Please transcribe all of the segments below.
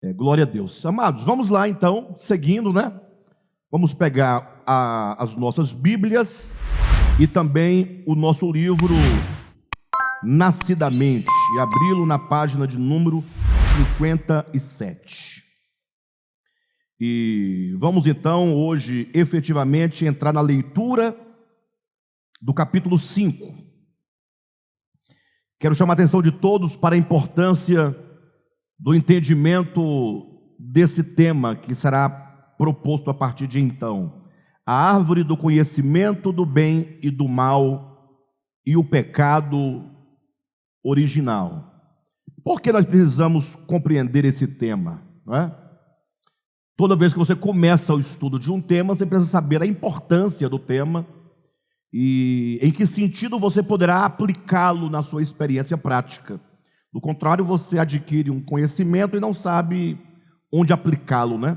Glória a Deus. Amados, vamos lá então, seguindo, né? Vamos pegar as nossas Bíblias e também o nosso livro Nascidamente e abri-lo na página de número 57. E vamos então hoje efetivamente entrar na leitura do capítulo 5. Quero chamar a atenção de todos para a importância do entendimento desse tema que será proposto a partir de então. A árvore do conhecimento do bem e do mal e o pecado original. Por que nós precisamos compreender esse tema? Não é? Toda vez que você começa o estudo de um tema, você precisa saber a importância do tema e em que sentido você poderá aplicá-lo na sua experiência prática. Do contrário, você adquire um conhecimento e não sabe onde aplicá-lo, né?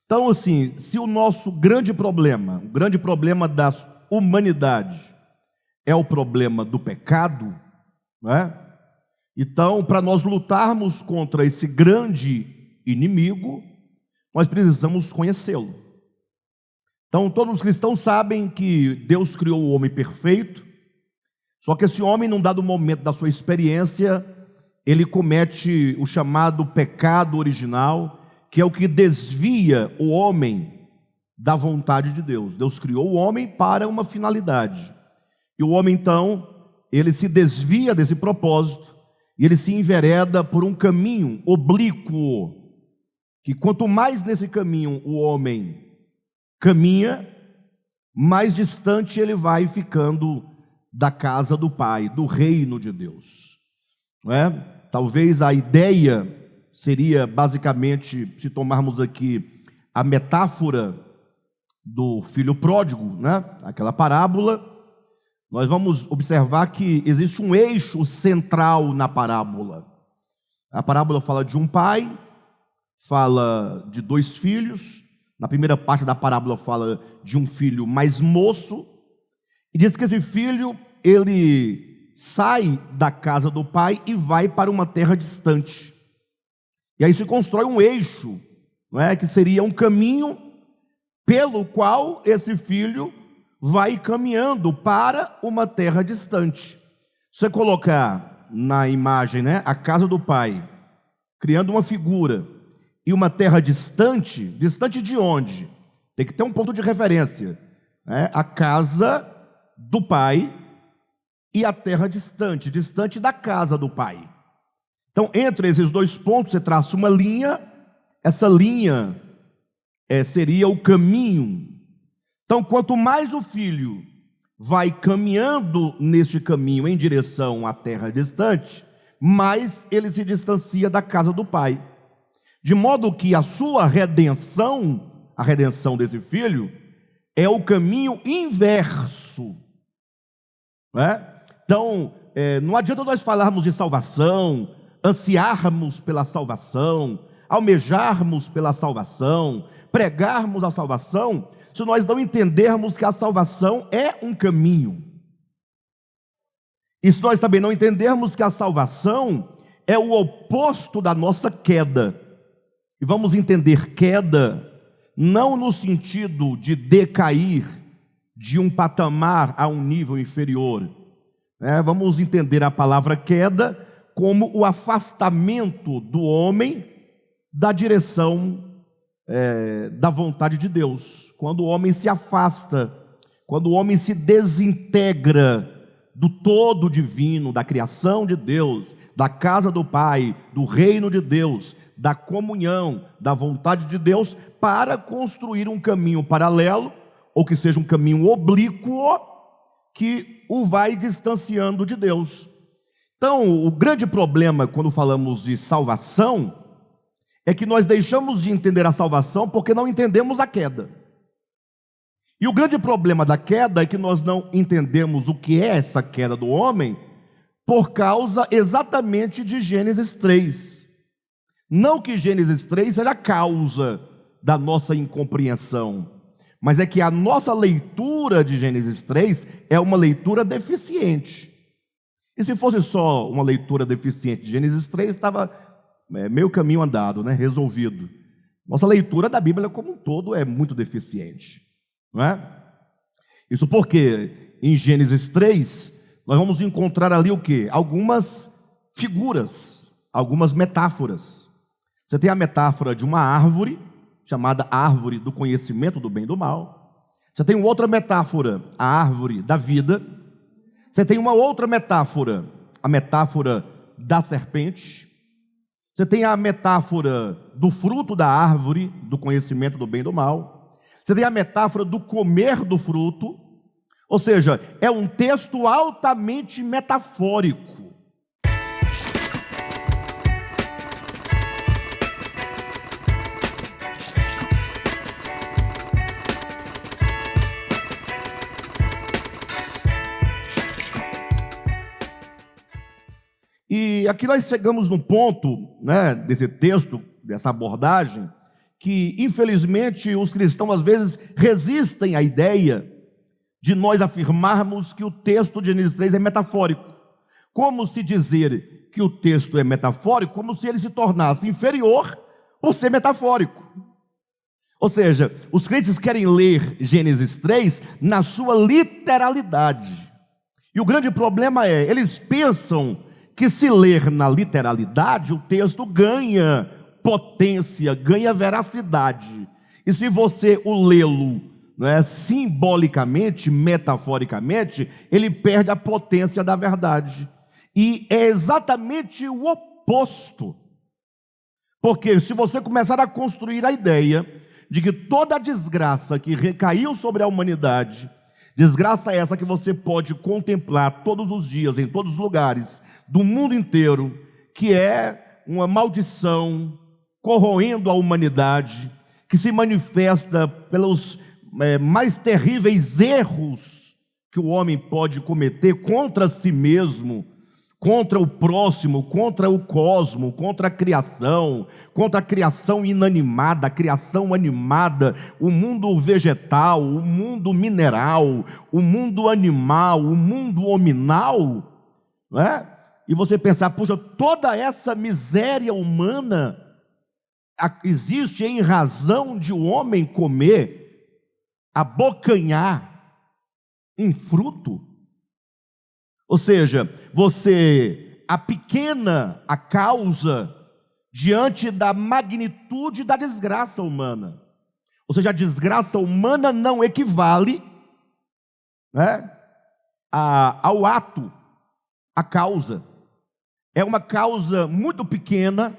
Então, assim, se o nosso grande problema, o grande problema da humanidade é o problema do pecado, né? Então, para nós lutarmos contra esse grande inimigo, nós precisamos conhecê-lo. Então, todos os cristãos sabem que Deus criou o homem perfeito, só que esse homem, num dado momento da sua experiência, ele comete o chamado pecado original, que é o que desvia o homem da vontade de Deus. Deus criou o homem para uma finalidade. E o homem, então, ele se desvia desse propósito, e ele se envereda por um caminho oblíquo, que quanto mais nesse caminho o homem caminha, mais distante ele vai ficando da casa do Pai, do reino de Deus. Não é? Talvez a ideia seria basicamente, se tomarmos aqui a metáfora do filho pródigo, né? Aquela parábola, nós vamos observar que existe um eixo central na parábola. A parábola fala de um pai, fala de dois filhos. Na primeira parte da parábola fala de um filho mais moço, e diz que esse filho, ele sai da casa do pai e vai para uma terra distante. E aí se constrói um eixo, não é? Que seria um caminho pelo qual esse filho vai caminhando para uma terra distante. Se você colocar na imagem, né, a casa do pai, criando uma figura, e uma terra distante, distante de onde? Tem que ter um ponto de referência, né? A casa do pai e a terra distante, distante da casa do pai. Então, entre esses dois pontos, você traça uma linha, essa linha seria o caminho. Então, quanto mais o filho vai caminhando neste caminho em direção à terra distante, mais ele se distancia da casa do pai. De modo que a sua redenção, a redenção desse filho, é o caminho inverso. Né? Então, não adianta nós falarmos de salvação, ansiarmos pela salvação, almejarmos pela salvação, pregarmos a salvação, se nós não entendermos que a salvação é um caminho. E se nós também não entendermos que a salvação é o oposto da nossa queda. E vamos entender queda não no sentido de decair de um patamar a um nível inferior. Vamos entender a palavra queda como o afastamento do homem da direção da vontade de Deus. Quando o homem se afasta, quando o homem se desintegra do todo divino, da criação de Deus, da casa do Pai, do reino de Deus, da comunhão, da vontade de Deus, para construir um caminho paralelo, ou que seja um caminho oblíquo, que o vai distanciando de Deus. Então, o grande problema quando falamos de salvação, é que nós deixamos de entender a salvação porque não entendemos a queda. E o grande problema da queda é que nós não entendemos o que é essa queda do homem, por causa exatamente de Gênesis 3. Não que Gênesis 3 seja a causa da nossa incompreensão, mas é que a nossa leitura de Gênesis 3 é uma leitura deficiente. E se fosse só uma leitura deficiente de Gênesis 3, estava meio caminho andado, né? Resolvido. Nossa leitura da Bíblia como um todo é muito deficiente, não é? Isso porque em Gênesis 3, nós vamos encontrar ali o quê? Algumas figuras, algumas metáforas. Você tem a metáfora de uma árvore, chamada árvore do conhecimento do bem e do mal. Você tem outra metáfora, a árvore da vida. Você tem uma outra metáfora, a metáfora da serpente. Você tem a metáfora do fruto da árvore, do conhecimento do bem e do mal. Você tem a metáfora do comer do fruto. Ou seja, é um texto altamente metafórico. E aqui nós chegamos num ponto, né, desse texto, dessa abordagem, que infelizmente os cristãos às vezes resistem à ideia de nós afirmarmos que o texto de Gênesis 3 é metafórico. Como se dizer que o texto é metafórico, como se ele se tornasse inferior por ser metafórico. Ou seja, os crentes querem ler Gênesis 3 na sua literalidade. E o grande problema é, eles pensam que se ler na literalidade, o texto ganha potência, ganha veracidade. E se você o lê-lo, né, simbolicamente, metaforicamente, ele perde a potência da verdade. E é exatamente o oposto. Porque se você começar a construir a ideia de que toda a desgraça que recaiu sobre a humanidade, desgraça essa que você pode contemplar todos os dias, em todos os lugares do mundo inteiro, que é uma maldição corroendo a humanidade, que se manifesta pelos mais terríveis erros que o homem pode cometer contra si mesmo, contra o próximo, contra o cosmo, contra a criação inanimada, a criação animada, o mundo vegetal, o mundo mineral, o mundo animal, o mundo hominal, não é? E você pensar, puxa, toda essa miséria humana existe em razão de o homem comer, abocanhar um fruto. Ou seja, você apequena a causa diante da magnitude da desgraça humana. Ou seja, a desgraça humana não equivale, né, ao ato, à causa. É uma causa muito pequena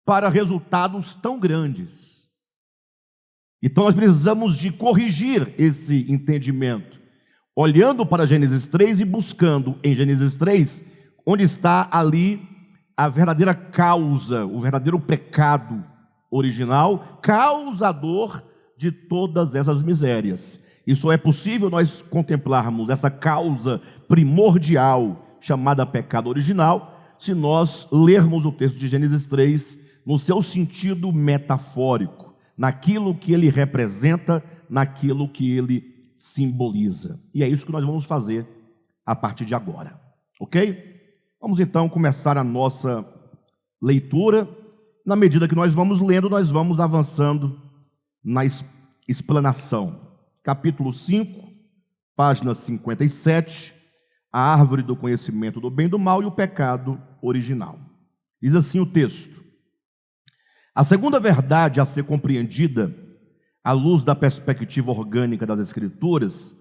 para resultados tão grandes. Então nós precisamos de corrigir esse entendimento, olhando para Gênesis 3 e buscando em Gênesis 3, onde está ali a verdadeira causa, o verdadeiro pecado original, causador de todas essas misérias. E só é possível nós contemplarmos essa causa primordial, chamada pecado original, se nós lermos o texto de Gênesis 3 no seu sentido metafórico, naquilo que ele representa, naquilo que ele simboliza. E é isso que nós vamos fazer a partir de agora, ok? Vamos então começar a nossa leitura. Na medida que nós vamos lendo, nós vamos avançando na explanação. Capítulo 5, página 57, a árvore do conhecimento do bem e do mal e o pecado original. Diz assim o texto: a segunda verdade a ser compreendida à luz da perspectiva orgânica das Escrituras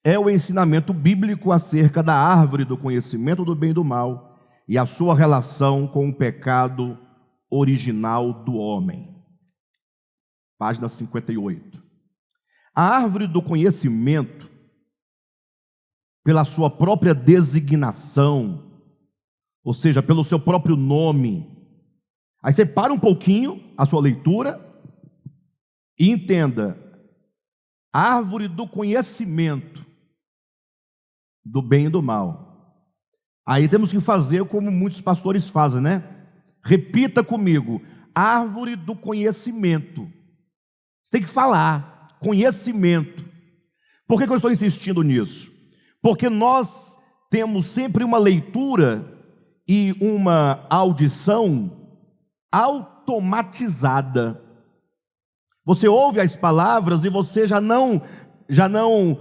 é o ensinamento bíblico acerca da árvore do conhecimento do bem e do mal e a sua relação com o pecado original do homem. Página 58. A árvore do conhecimento, pela sua própria designação, ou seja, pelo seu próprio nome. Aí você para um pouquinho a sua leitura e entenda: árvore do conhecimento do bem e do mal. Aí temos que fazer como muitos pastores fazem, né? Repita comigo: árvore do conhecimento. Você tem que falar, conhecimento. Por que eu estou insistindo nisso? Porque nós temos sempre uma leitura e uma audição automatizada. Você ouve as palavras e você já não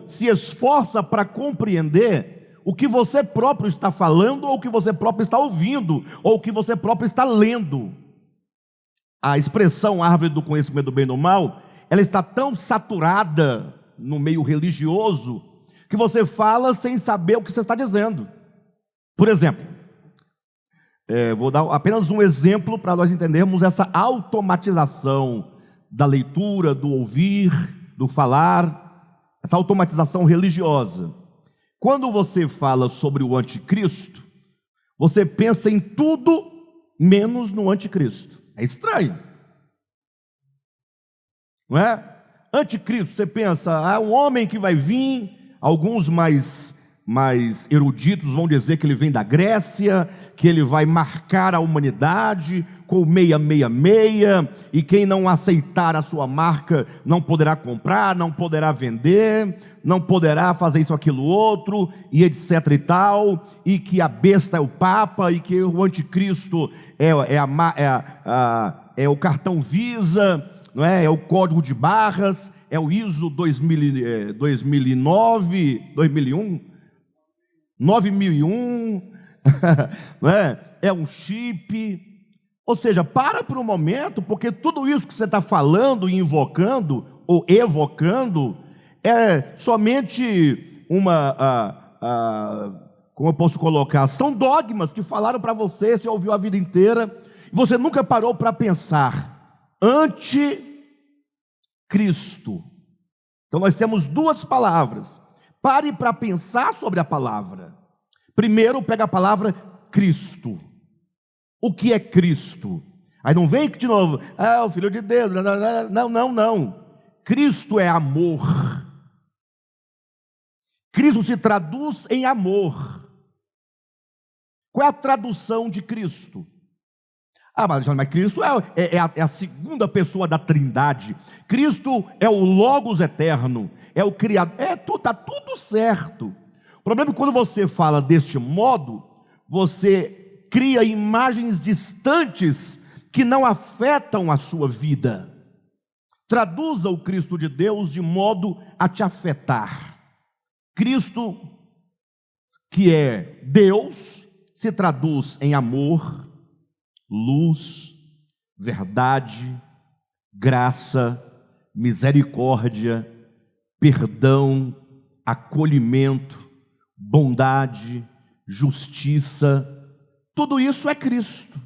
se esforça para compreender o que você próprio está falando, ou o que você próprio está ouvindo, ou o que você próprio está lendo. A expressão árvore do conhecimento do bem e do mal, ela está tão saturada no meio religioso, que você fala sem saber o que você está dizendo. Por exemplo, vou dar apenas um exemplo para nós entendermos essa automatização da leitura, do ouvir, do falar, essa automatização religiosa. Quando você fala sobre o anticristo, você pensa em tudo menos no anticristo. É estranho, não é? Anticristo, você pensa, um homem que vai vir. Alguns mais eruditos vão dizer que ele vem da Grécia, que ele vai marcar a humanidade com 666, e quem não aceitar a sua marca não poderá comprar, não poderá vender, não poderá fazer isso, aquilo, outro, e etc e tal, e que a besta é o Papa, e que o anticristo é o cartão Visa, não é? É o código de barras, é o ISO 2009, 2001, 9001, não é? É um chip. Ou seja, para por um momento, porque tudo isso que você está falando, invocando ou evocando, é somente como eu posso colocar? São dogmas que falaram para você, você ouviu a vida inteira, e você nunca parou para pensar. Anticristo. Então nós temos duas palavras. Pare para pensar sobre a palavra. Primeiro, pega a palavra Cristo. O que é Cristo? Aí não vem de novo, o Filho de Deus. Não. Cristo é amor. Cristo se traduz em amor. Qual é a tradução de Cristo? Mas Cristo é a segunda pessoa da Trindade. Cristo é o Logos eterno, é o Criador. Está tudo certo. O problema é que quando você fala deste modo, você cria imagens distantes que não afetam a sua vida. Traduza o Cristo de Deus de modo a te afetar. Cristo, que é Deus, se traduz em amor, luz, verdade, graça, misericórdia, perdão, acolhimento, bondade, justiça. Tudo isso é Cristo.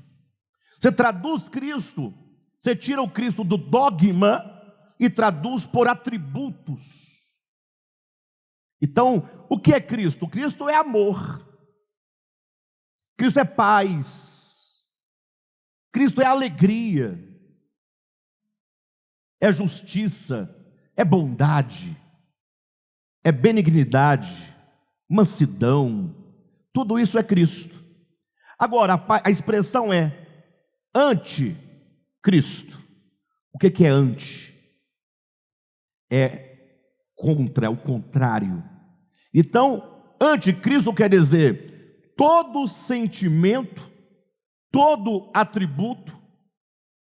Você traduz Cristo, você tira o Cristo do dogma e traduz por atributos. Então, o que é Cristo? Cristo é amor. Cristo é paz. Cristo é alegria. É justiça, é bondade, é benignidade, mansidão. Tudo isso é Cristo. Agora, a expressão é anticristo. O que é anti? É contra, é o contrário. Então, anticristo quer dizer todo sentimento, todo atributo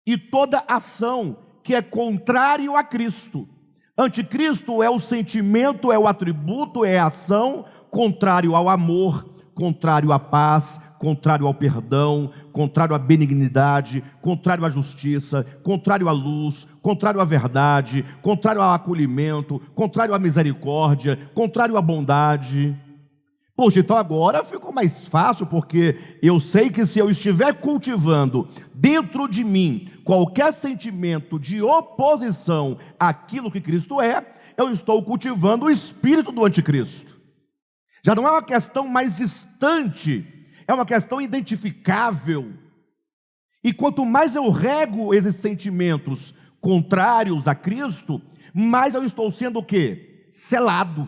e toda ação que é contrário a Cristo. Anticristo é o sentimento, é o atributo, é a ação contrário ao amor, contrário à paz, contrário ao perdão, contrário à benignidade, contrário à justiça, contrário à luz, contrário à verdade, contrário ao acolhimento, contrário à misericórdia, contrário à bondade. Poxa, então agora ficou mais fácil, porque eu sei que se eu estiver cultivando dentro de mim qualquer sentimento de oposição àquilo que Cristo é, eu estou cultivando o espírito do anticristo. Já não é uma questão mais distante, é uma questão identificável. E quanto mais eu rego esses sentimentos contrários a Cristo, mais eu estou sendo o quê? Selado.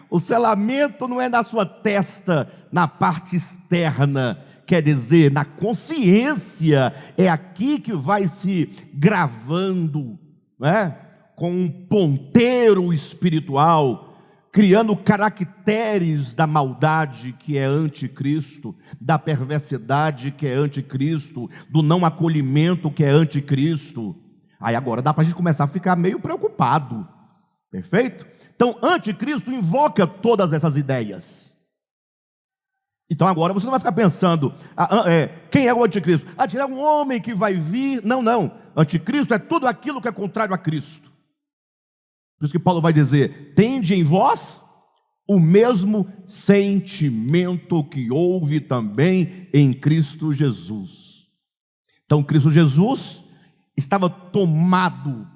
O selamento não é na sua testa, na parte externa, quer dizer, na consciência. É aqui que vai se gravando, né? Com um ponteiro espiritual, criando caracteres da maldade, que é anticristo, da perversidade, que é anticristo, do não acolhimento, que é anticristo. Aí agora dá para a gente começar a ficar meio preocupado, perfeito? Então, anticristo invoca todas essas ideias. Então agora você não vai ficar pensando, quem é o anticristo? É um homem que vai vir. Não, não. Anticristo é tudo aquilo que é contrário a Cristo. Por isso que Paulo vai dizer: tende em vós o mesmo sentimento que houve também em Cristo Jesus. Então Cristo Jesus estava tomado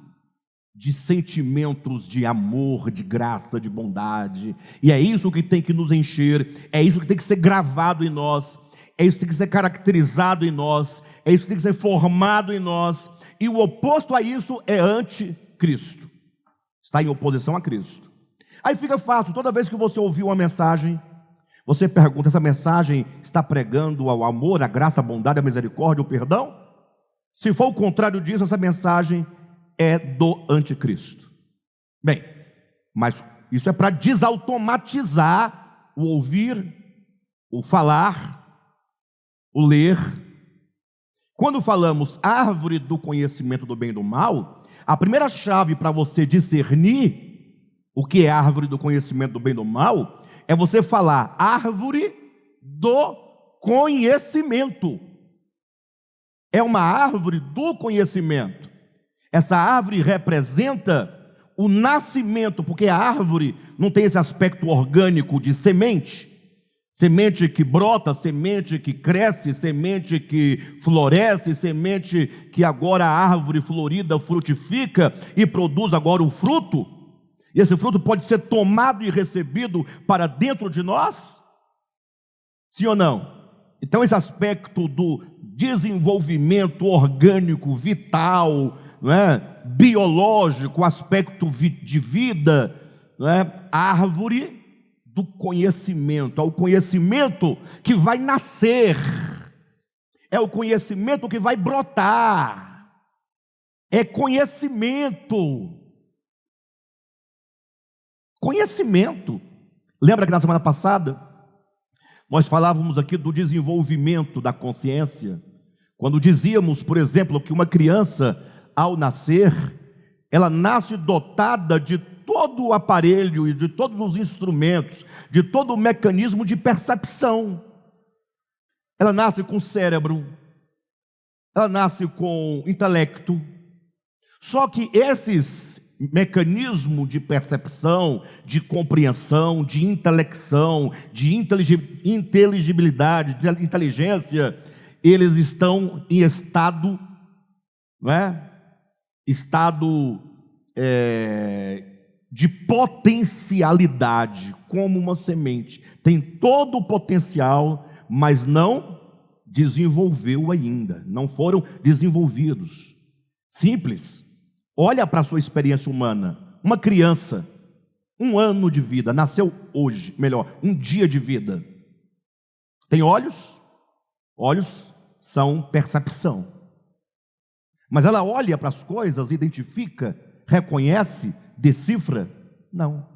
de sentimentos de amor, de graça, de bondade, e é isso que tem que nos encher, é isso que tem que ser gravado em nós, é isso que tem que ser caracterizado em nós, é isso que tem que ser formado em nós, e o oposto a isso é anticristo. Está em oposição a Cristo. Aí fica fácil, toda vez que você ouvir uma mensagem, você pergunta: essa mensagem está pregando ao amor, a graça, a bondade, a misericórdia, o perdão? Se for o contrário disso, essa mensagem é do anticristo. Bem, mas isso é para desautomatizar o ouvir, o falar, o ler. Quando falamos árvore do conhecimento do bem e do mal, a primeira chave para você discernir o que é árvore do conhecimento do bem e do mal é você falar árvore do conhecimento. É uma árvore do conhecimento. Essa árvore representa o nascimento, porque a árvore não tem esse aspecto orgânico de semente. Semente que brota, semente que cresce, semente que floresce, semente que agora a árvore florida frutifica e produz agora o fruto. E esse fruto pode ser tomado e recebido para dentro de nós? Sim ou não? Então esse aspecto do desenvolvimento orgânico, vital, não é? Biológico, aspecto de vida, não é? Árvore do conhecimento, é o conhecimento que vai nascer, é o conhecimento que vai brotar, é conhecimento. Lembra que na semana passada nós falávamos aqui do desenvolvimento da consciência, quando dizíamos, por exemplo, que uma criança, ao nascer, ela nasce dotada de todo o aparelho e de todos os instrumentos, de todo o mecanismo de percepção. Ela nasce com cérebro, ela nasce com intelecto. Só que esses mecanismos de percepção, de compreensão, de intelecção, de inteligibilidade, de inteligência, eles estão em estado, não é? Estado de potencialidade, como uma semente. Tem todo o potencial, mas não desenvolveu ainda, não foram desenvolvidos. Simples. Olha para a sua experiência humana. Uma criança, 1 ano de vida, nasceu hoje, melhor, 1 dia de vida. Tem olhos? Olhos são percepção. Mas ela olha para as coisas, identifica, reconhece, decifra? Não.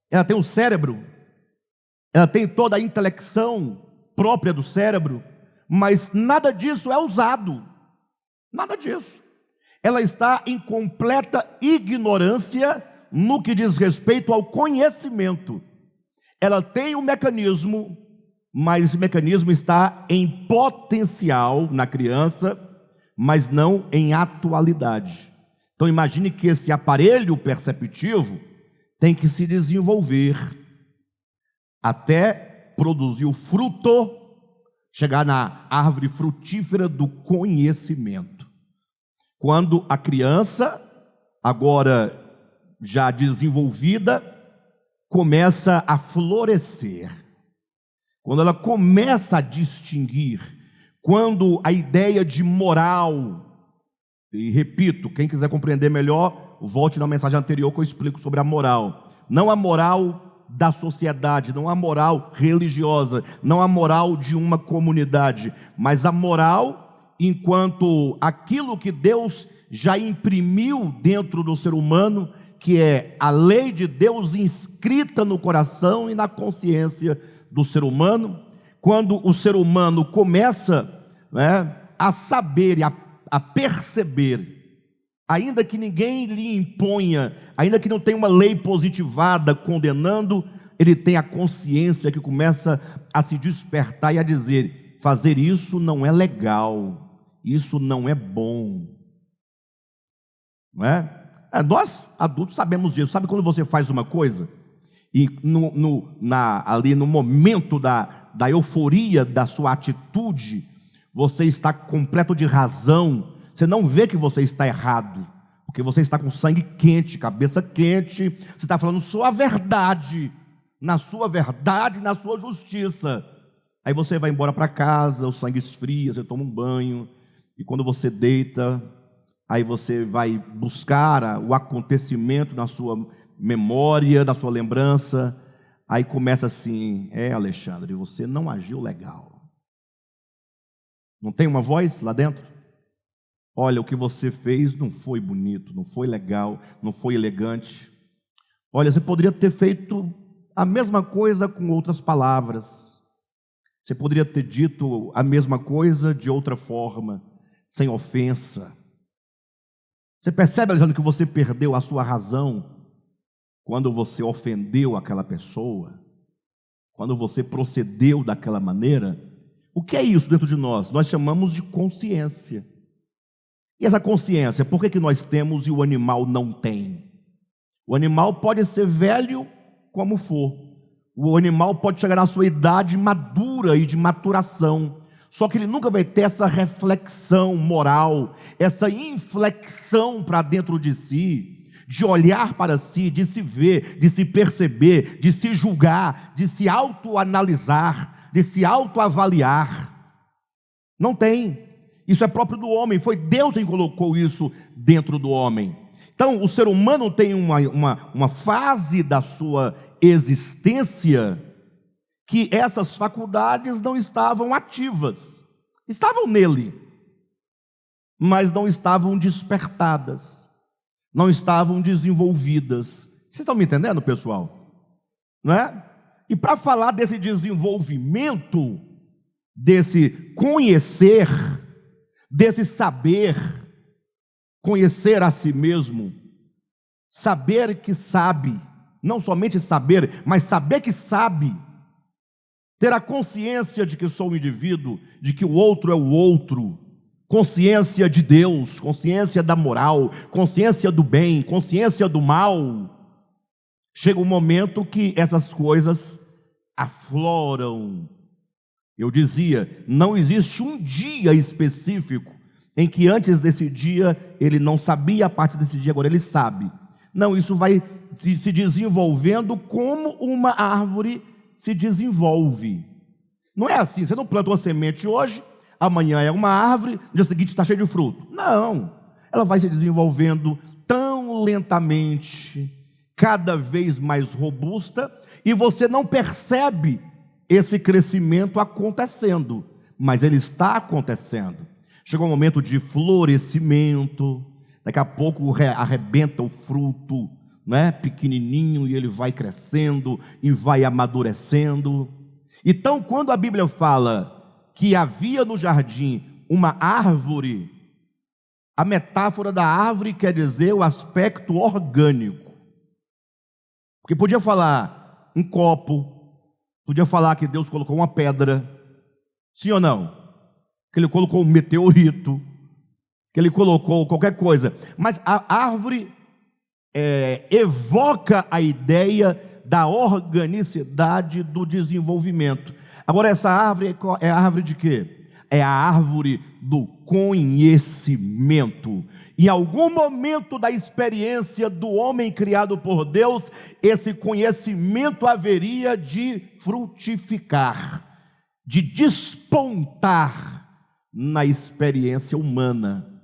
Ela tem o cérebro, ela tem toda a intelecção própria do cérebro, mas nada disso é usado. Nada disso. Ela está em completa ignorância no que diz respeito ao conhecimento. Ela tem um mecanismo, mas esse mecanismo está em potencial na criança, mas não em atualidade. Então imagine que esse aparelho perceptivo tem que se desenvolver até produzir o fruto, chegar na árvore frutífera do conhecimento. Quando a criança, agora já desenvolvida, começa a florescer, quando ela começa a distinguir, quando a ideia de moral, e repito, quem quiser compreender melhor, volte na mensagem anterior que eu explico sobre a moral. Não a moral da sociedade, não a moral religiosa, não a moral de uma comunidade, mas a moral enquanto aquilo que Deus já imprimiu dentro do ser humano, que é a lei de Deus inscrita no coração e na consciência do ser humano. Quando o ser humano começa, né, a saber e a perceber, ainda que ninguém lhe imponha, ainda que não tenha uma lei positivada condenando, ele tem a consciência que começa a se despertar e a dizer: fazer isso não é legal, isso não é bom, não é? Nós adultos sabemos disso. Sabe quando você faz uma coisa e ali no momento da euforia da sua atitude, você está completo de razão, você não vê que você está errado, porque você está com sangue quente, cabeça quente, você está falando sua verdade, na sua justiça. Aí você vai embora para casa, o sangue esfria, você toma um banho, e quando você deita, aí você vai buscar o acontecimento na sua memória, na sua lembrança, aí começa assim: Alexandre, você não agiu legal. Não tem uma voz lá dentro? Olha, o que você fez não foi bonito, não foi legal, não foi elegante. Olha, você poderia ter feito a mesma coisa com outras palavras. Você poderia ter dito a mesma coisa de outra forma, sem ofensa. Você percebe, Alexandre, que você perdeu a sua razão quando você ofendeu aquela pessoa, quando você procedeu daquela maneira? O que é isso dentro de nós? Nós chamamos de consciência. E essa consciência, por que nós temos e o animal não tem? O animal pode ser velho como for, o animal pode chegar na sua idade madura e de maturação, só que ele nunca vai ter essa reflexão moral, essa inflexão para dentro de si, de olhar para si, de se ver, de se perceber, de se julgar, de se autoanalisar, de se autoavaliar. Não tem. Isso é próprio do homem, foi Deus quem colocou isso dentro do homem. Então, o ser humano tem uma fase da sua existência que essas faculdades não estavam ativas. Estavam nele, mas não estavam despertadas, não estavam desenvolvidas. Vocês estão me entendendo, pessoal? Não é? E para falar desse desenvolvimento, desse conhecer, desse saber, conhecer a si mesmo, saber que sabe, não somente saber, mas saber que sabe, ter a consciência de que sou um indivíduo, de que o outro é o outro, consciência de Deus, consciência da moral, consciência do bem, consciência do mal. Chega um momento que essas coisas afloram. Eu dizia, não existe um dia específico em que antes desse dia ele não sabia, a partir desse dia agora ele sabe. Não, isso vai se desenvolvendo como uma árvore se desenvolve. Não é assim, você não planta uma semente hoje, amanhã é uma árvore, no dia seguinte está cheio de fruto. Não, ela vai se desenvolvendo tão lentamente, cada vez mais robusta, e você não percebe esse crescimento acontecendo, mas ele está acontecendo. Chegou um momento de florescimento, daqui a pouco arrebenta o fruto, né, pequenininho, e ele vai crescendo e vai amadurecendo. Então, quando a Bíblia fala que havia no jardim uma árvore, a metáfora da árvore quer dizer o aspecto orgânico, porque podia falar um copo, podia falar que Deus colocou uma pedra, sim ou não? Que ele colocou um meteorito, que ele colocou qualquer coisa, mas a árvore evoca a ideia da organicidade do desenvolvimento. Agora, essa árvore é a árvore de quê? É a árvore do conhecimento. Em algum momento da experiência do homem criado por Deus, esse conhecimento haveria de frutificar, de despontar na experiência humana.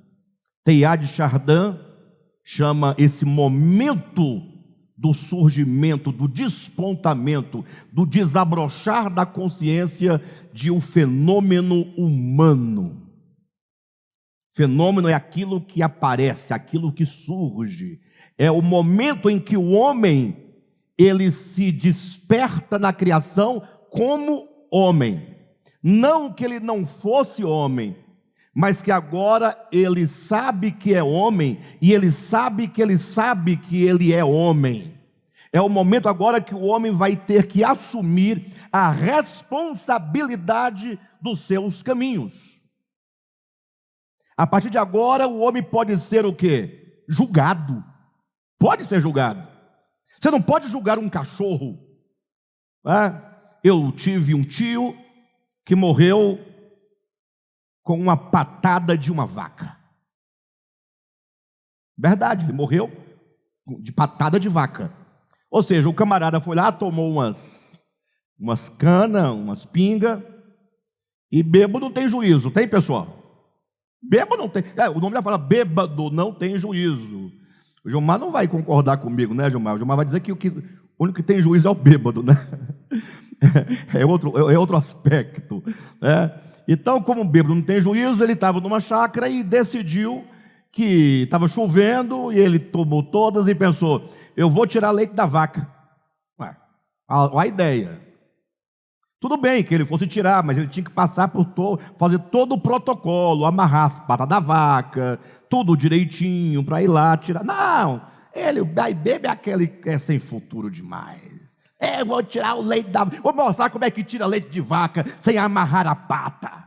Teilhard de Chardin chama esse momento do surgimento, do despontamento, do desabrochar da consciência de um fenômeno humano. Fenômeno é aquilo que aparece, aquilo que surge. É o momento em que o homem, ele se desperta na criação como homem. Não que ele não fosse homem, mas que agora ele sabe que é homem, e ele sabe que ele é homem. É o momento agora que o homem vai ter que assumir a responsabilidade dos seus caminhos. A partir de agora, o homem pode ser o quê? Julgado. Pode ser julgado. Você não pode julgar um cachorro. Eu tive um tio que morreu com uma patada de uma vaca. Verdade, ele morreu de patada de vaca. Ou seja, o camarada foi lá, tomou umas canas, umas pingas, e bêbado não tem juízo, tem, pessoal? Bêbado não tem, o nome já fala, bêbado não tem juízo. O Gilmar não vai concordar comigo, né, Gilmar? O Gilmar vai dizer que o único que tem juízo é o bêbado, né? É outro aspecto, né? Então, como o bêbado não tem juízo, ele estava numa chácara e decidiu que estava chovendo, e ele tomou todas e pensou, eu vou tirar leite da vaca. A ideia. Tudo bem que ele fosse tirar, mas ele tinha que passar fazer todo o protocolo, amarrar as patas da vaca, tudo direitinho, para ir lá tirar. Não, ele bebe aquele que é sem futuro demais. Vou tirar o leite da vaca, vou mostrar como é que tira leite de vaca sem amarrar a pata.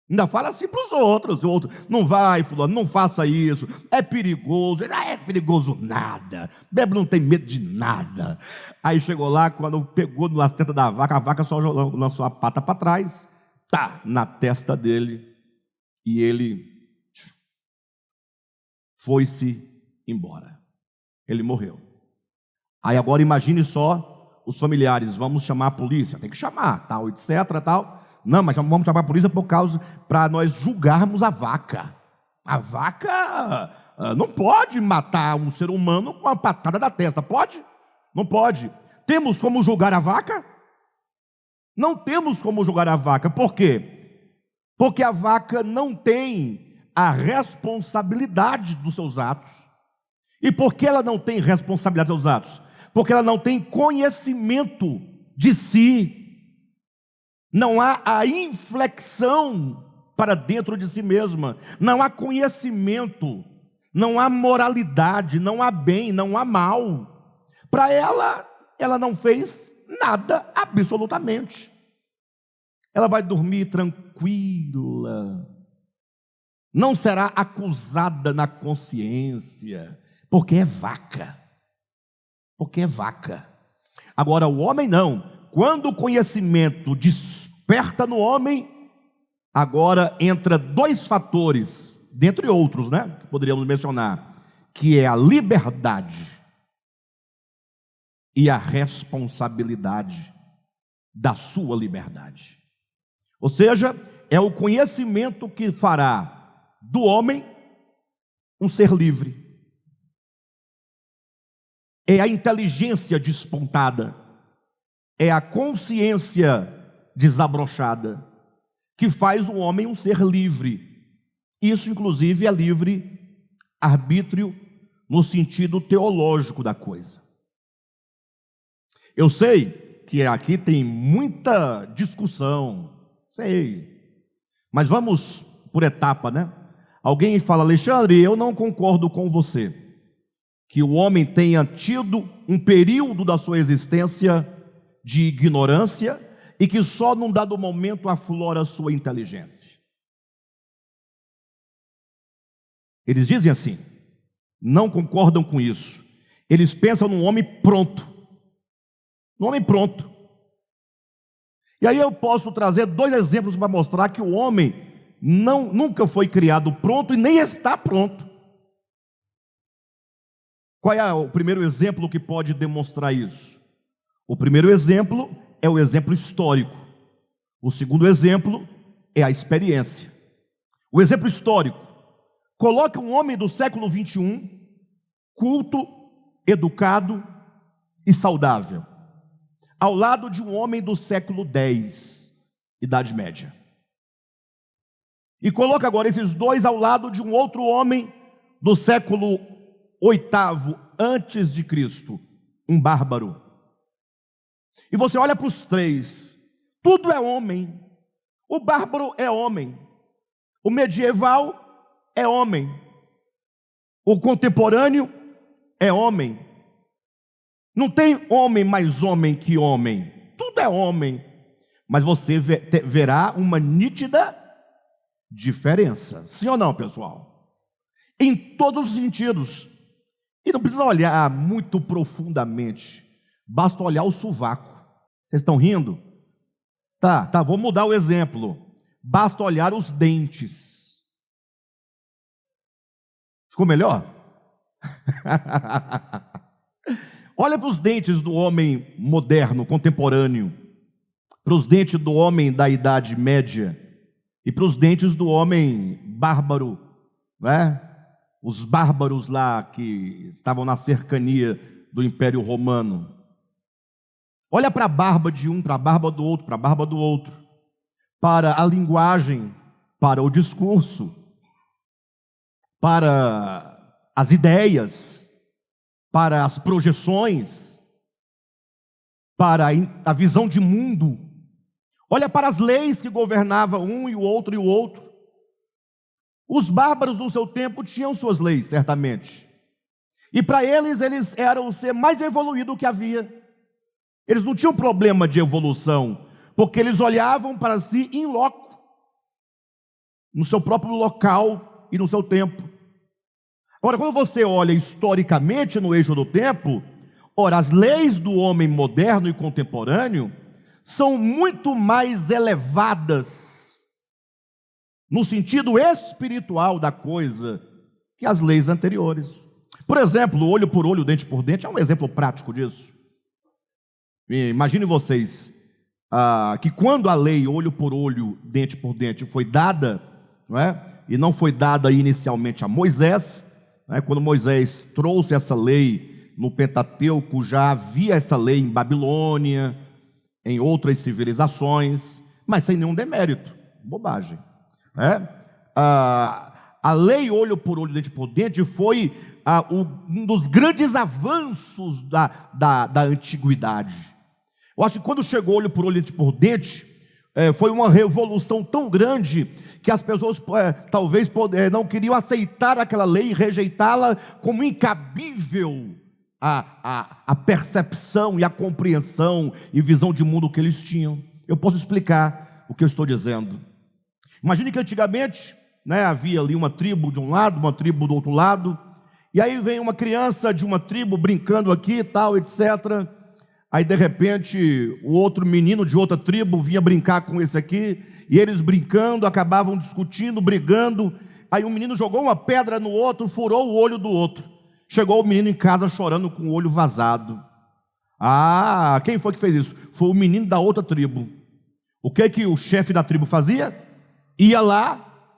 Ainda fala assim para os outros, não vai, fulano, não faça isso, é perigoso. É perigoso nada, bebe não tem medo de nada. Aí chegou lá, quando pegou na testa da vaca, a vaca só lançou a pata para trás, na testa dele, e ele foi-se embora. Ele morreu. Aí agora imagine só os familiares, vamos chamar a polícia, tem que chamar, tal, etc, tal. Não, mas vamos chamar a polícia para nós julgarmos a vaca. A vaca não pode matar um ser humano com uma patada da testa, pode? Não pode. Temos como julgar a vaca? Não temos como julgar a vaca. Por quê? Porque a vaca não tem a responsabilidade dos seus atos. E por que ela não tem responsabilidade dos seus atos? Porque ela não tem conhecimento de si. Não há a inflexão para dentro de si mesma. Não há conhecimento. Não há moralidade. Não há bem, não há mal. Para ela não fez nada absolutamente. Ela vai dormir tranquila. Não será acusada na consciência. Porque é vaca. Porque é vaca. Agora o homem não. Quando o conhecimento desperta no homem, agora entra dois fatores, dentre outros, né, que poderíamos mencionar, que é a liberdade e a responsabilidade da sua liberdade. Ou seja, é o conhecimento que fará do homem um ser livre. É a inteligência despontada. É a consciência desabrochada que faz o homem um ser livre. Isso, inclusive, é livre arbítrio no sentido teológico da coisa. Eu sei que aqui tem muita discussão, sei, mas vamos por etapa, né? Alguém fala, Alexandre, eu não concordo com você, que o homem tenha tido um período da sua existência de ignorância e que só num dado momento aflora a sua inteligência. Eles dizem assim, não concordam com isso. Eles pensam num homem pronto. No homem pronto. E aí eu posso trazer dois exemplos para mostrar que o homem nunca foi criado pronto e nem está pronto. Qual é o primeiro exemplo que pode demonstrar isso? O primeiro exemplo é o exemplo histórico. O segundo exemplo é a experiência. O exemplo histórico. Coloca um homem do século 21, culto, educado e saudável, ao lado de um homem do século 10, Idade Média. E coloca agora esses dois ao lado de um outro homem do século oitavo antes de Cristo, um bárbaro. E você olha para os três, tudo é homem. O bárbaro é homem, o medieval é homem, o contemporâneo é homem. Não tem homem mais homem que homem, tudo é homem. Mas você verá uma nítida diferença, sim ou não, pessoal? Em todos os sentidos. E não precisa olhar muito profundamente, basta olhar o sovaco. Vocês estão rindo? Tá, vou mudar o exemplo. Basta olhar os dentes. Ficou melhor? Olha para os dentes do homem moderno, contemporâneo, para os dentes do homem da Idade Média e para os dentes do homem bárbaro, né? Os bárbaros lá que estavam na cercania do Império Romano. Olha para a barba de um, para a barba do outro, para a barba do outro, para a linguagem, para o discurso, para as ideias, para as projeções, para a visão de mundo. Olha para as leis que governavam um e o outro e o outro. Os bárbaros no seu tempo tinham suas leis, certamente. E para eles eram o ser mais evoluído que havia. Eles não tinham problema de evolução, porque eles olhavam para si em loco, no seu próprio local e no seu tempo. Agora, quando você olha historicamente no eixo do tempo, ora, as leis do homem moderno e contemporâneo são muito mais elevadas no sentido espiritual da coisa que as leis anteriores. Por exemplo, olho por olho, dente por dente é um exemplo prático disso. Imagine vocês que quando a lei olho por olho, dente por dente foi dada, não é? E não foi dada inicialmente a Moisés, não é? Quando Moisés trouxe essa lei no Pentateuco, já havia essa lei em Babilônia, em outras civilizações, mas sem nenhum demérito, bobagem. A lei olho por olho, dente por dente foi um dos grandes avanços da antiguidade. Eu acho que quando chegou olho por olho, dente por dente, foi uma revolução tão grande que as pessoas talvez não queriam aceitar aquela lei e rejeitá-la como incabível a percepção e a compreensão e visão de mundo que eles tinham. Eu posso explicar o que eu estou dizendo. Imagine que antigamente, né, havia ali uma tribo de um lado, uma tribo do outro lado, e aí vem uma criança de uma tribo brincando aqui e tal, etc. Aí de repente o outro menino de outra tribo vinha brincar com esse aqui, e eles brincando, acabavam discutindo, brigando. Aí um menino jogou uma pedra no outro, furou o olho do outro. Chegou o menino em casa chorando com o olho vazado. Quem foi que fez isso? Foi o menino da outra tribo. O que que o chefe da tribo fazia? Ia lá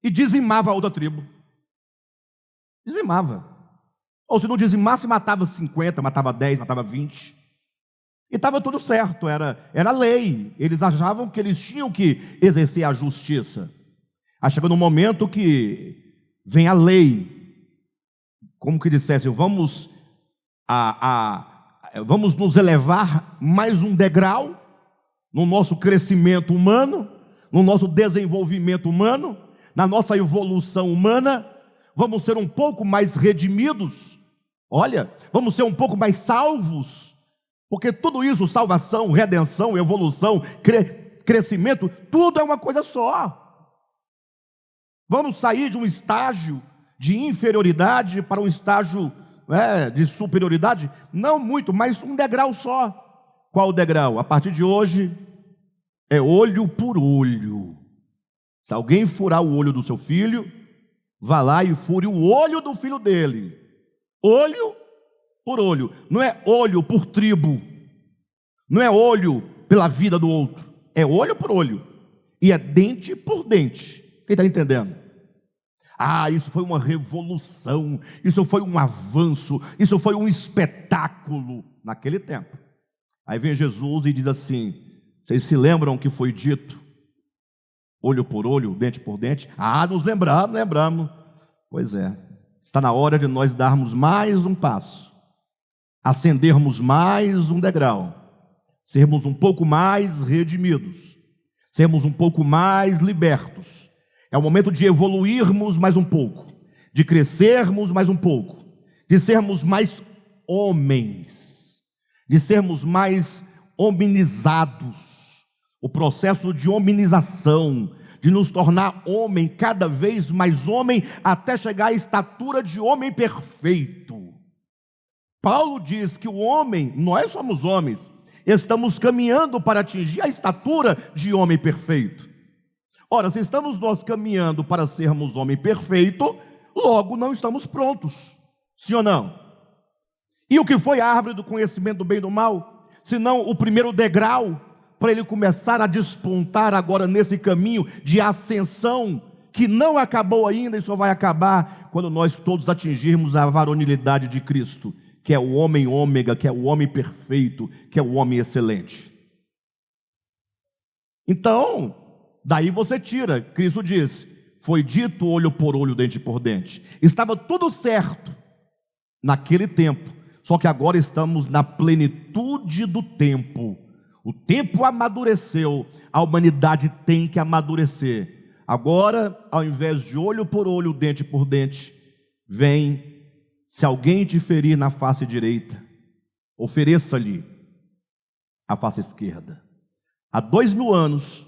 e dizimava a outra tribo. Dizimava. Ou se não dizimasse, matava 50, matava 10, matava 20. E estava tudo certo, era lei. Eles achavam que eles tinham que exercer a justiça. Aí chegou no momento que vem a lei, como que dissesse, vamos nos elevar mais um degrau no nosso crescimento humano, no nosso desenvolvimento humano, na nossa evolução humana. Vamos ser um pouco mais redimidos, olha, vamos ser um pouco mais salvos, porque tudo isso, salvação, redenção, evolução, crescimento, tudo é uma coisa só. Vamos sair de um estágio de inferioridade para um estágio de superioridade, não muito, mas um degrau só. Qual o degrau? A partir de hoje é olho por olho. Se alguém furar o olho do seu filho, vá lá e fure o olho do filho dele. Olho por olho. Não é olho por tribo, não é olho pela vida do outro, é olho por olho, e é dente por dente. Quem está entendendo? Isso foi uma revolução, isso foi um avanço, isso foi um espetáculo naquele tempo. Aí vem Jesus e diz assim: vocês se lembram que foi dito? olho por olho, dente por dente. Nos lembramos. Pois é, está na hora de nós darmos mais um passo, ascendermos mais um degrau, sermos um pouco mais redimidos, sermos um pouco mais libertos. É o momento de evoluirmos mais um pouco, de crescermos mais um pouco, de sermos mais homens, de sermos mais hominizados. O processo de hominização, de nos tornar homem, cada vez mais homem, até chegar à estatura de homem perfeito. Paulo diz que o homem, nós somos homens, estamos caminhando para atingir a estatura de homem perfeito. Ora, se estamos nós caminhando para sermos homem perfeito, logo não estamos prontos, sim ou não? E o que foi a árvore do conhecimento do bem e do mal? Senão o primeiro degrau, para ele começar a despontar agora nesse caminho de ascensão, que não acabou ainda e só vai acabar quando nós todos atingirmos a varonilidade de Cristo, que é o homem ômega, que é o homem perfeito, que é o homem excelente. Então, daí você tira, Cristo diz, foi dito olho por olho, dente por dente. Estava tudo certo naquele tempo, só que agora estamos na plenitude do tempo. O tempo amadureceu, a humanidade tem que amadurecer. Agora, ao invés de olho por olho, dente por dente, vem, se alguém te ferir na face direita, ofereça-lhe a face esquerda. Há 2000 anos,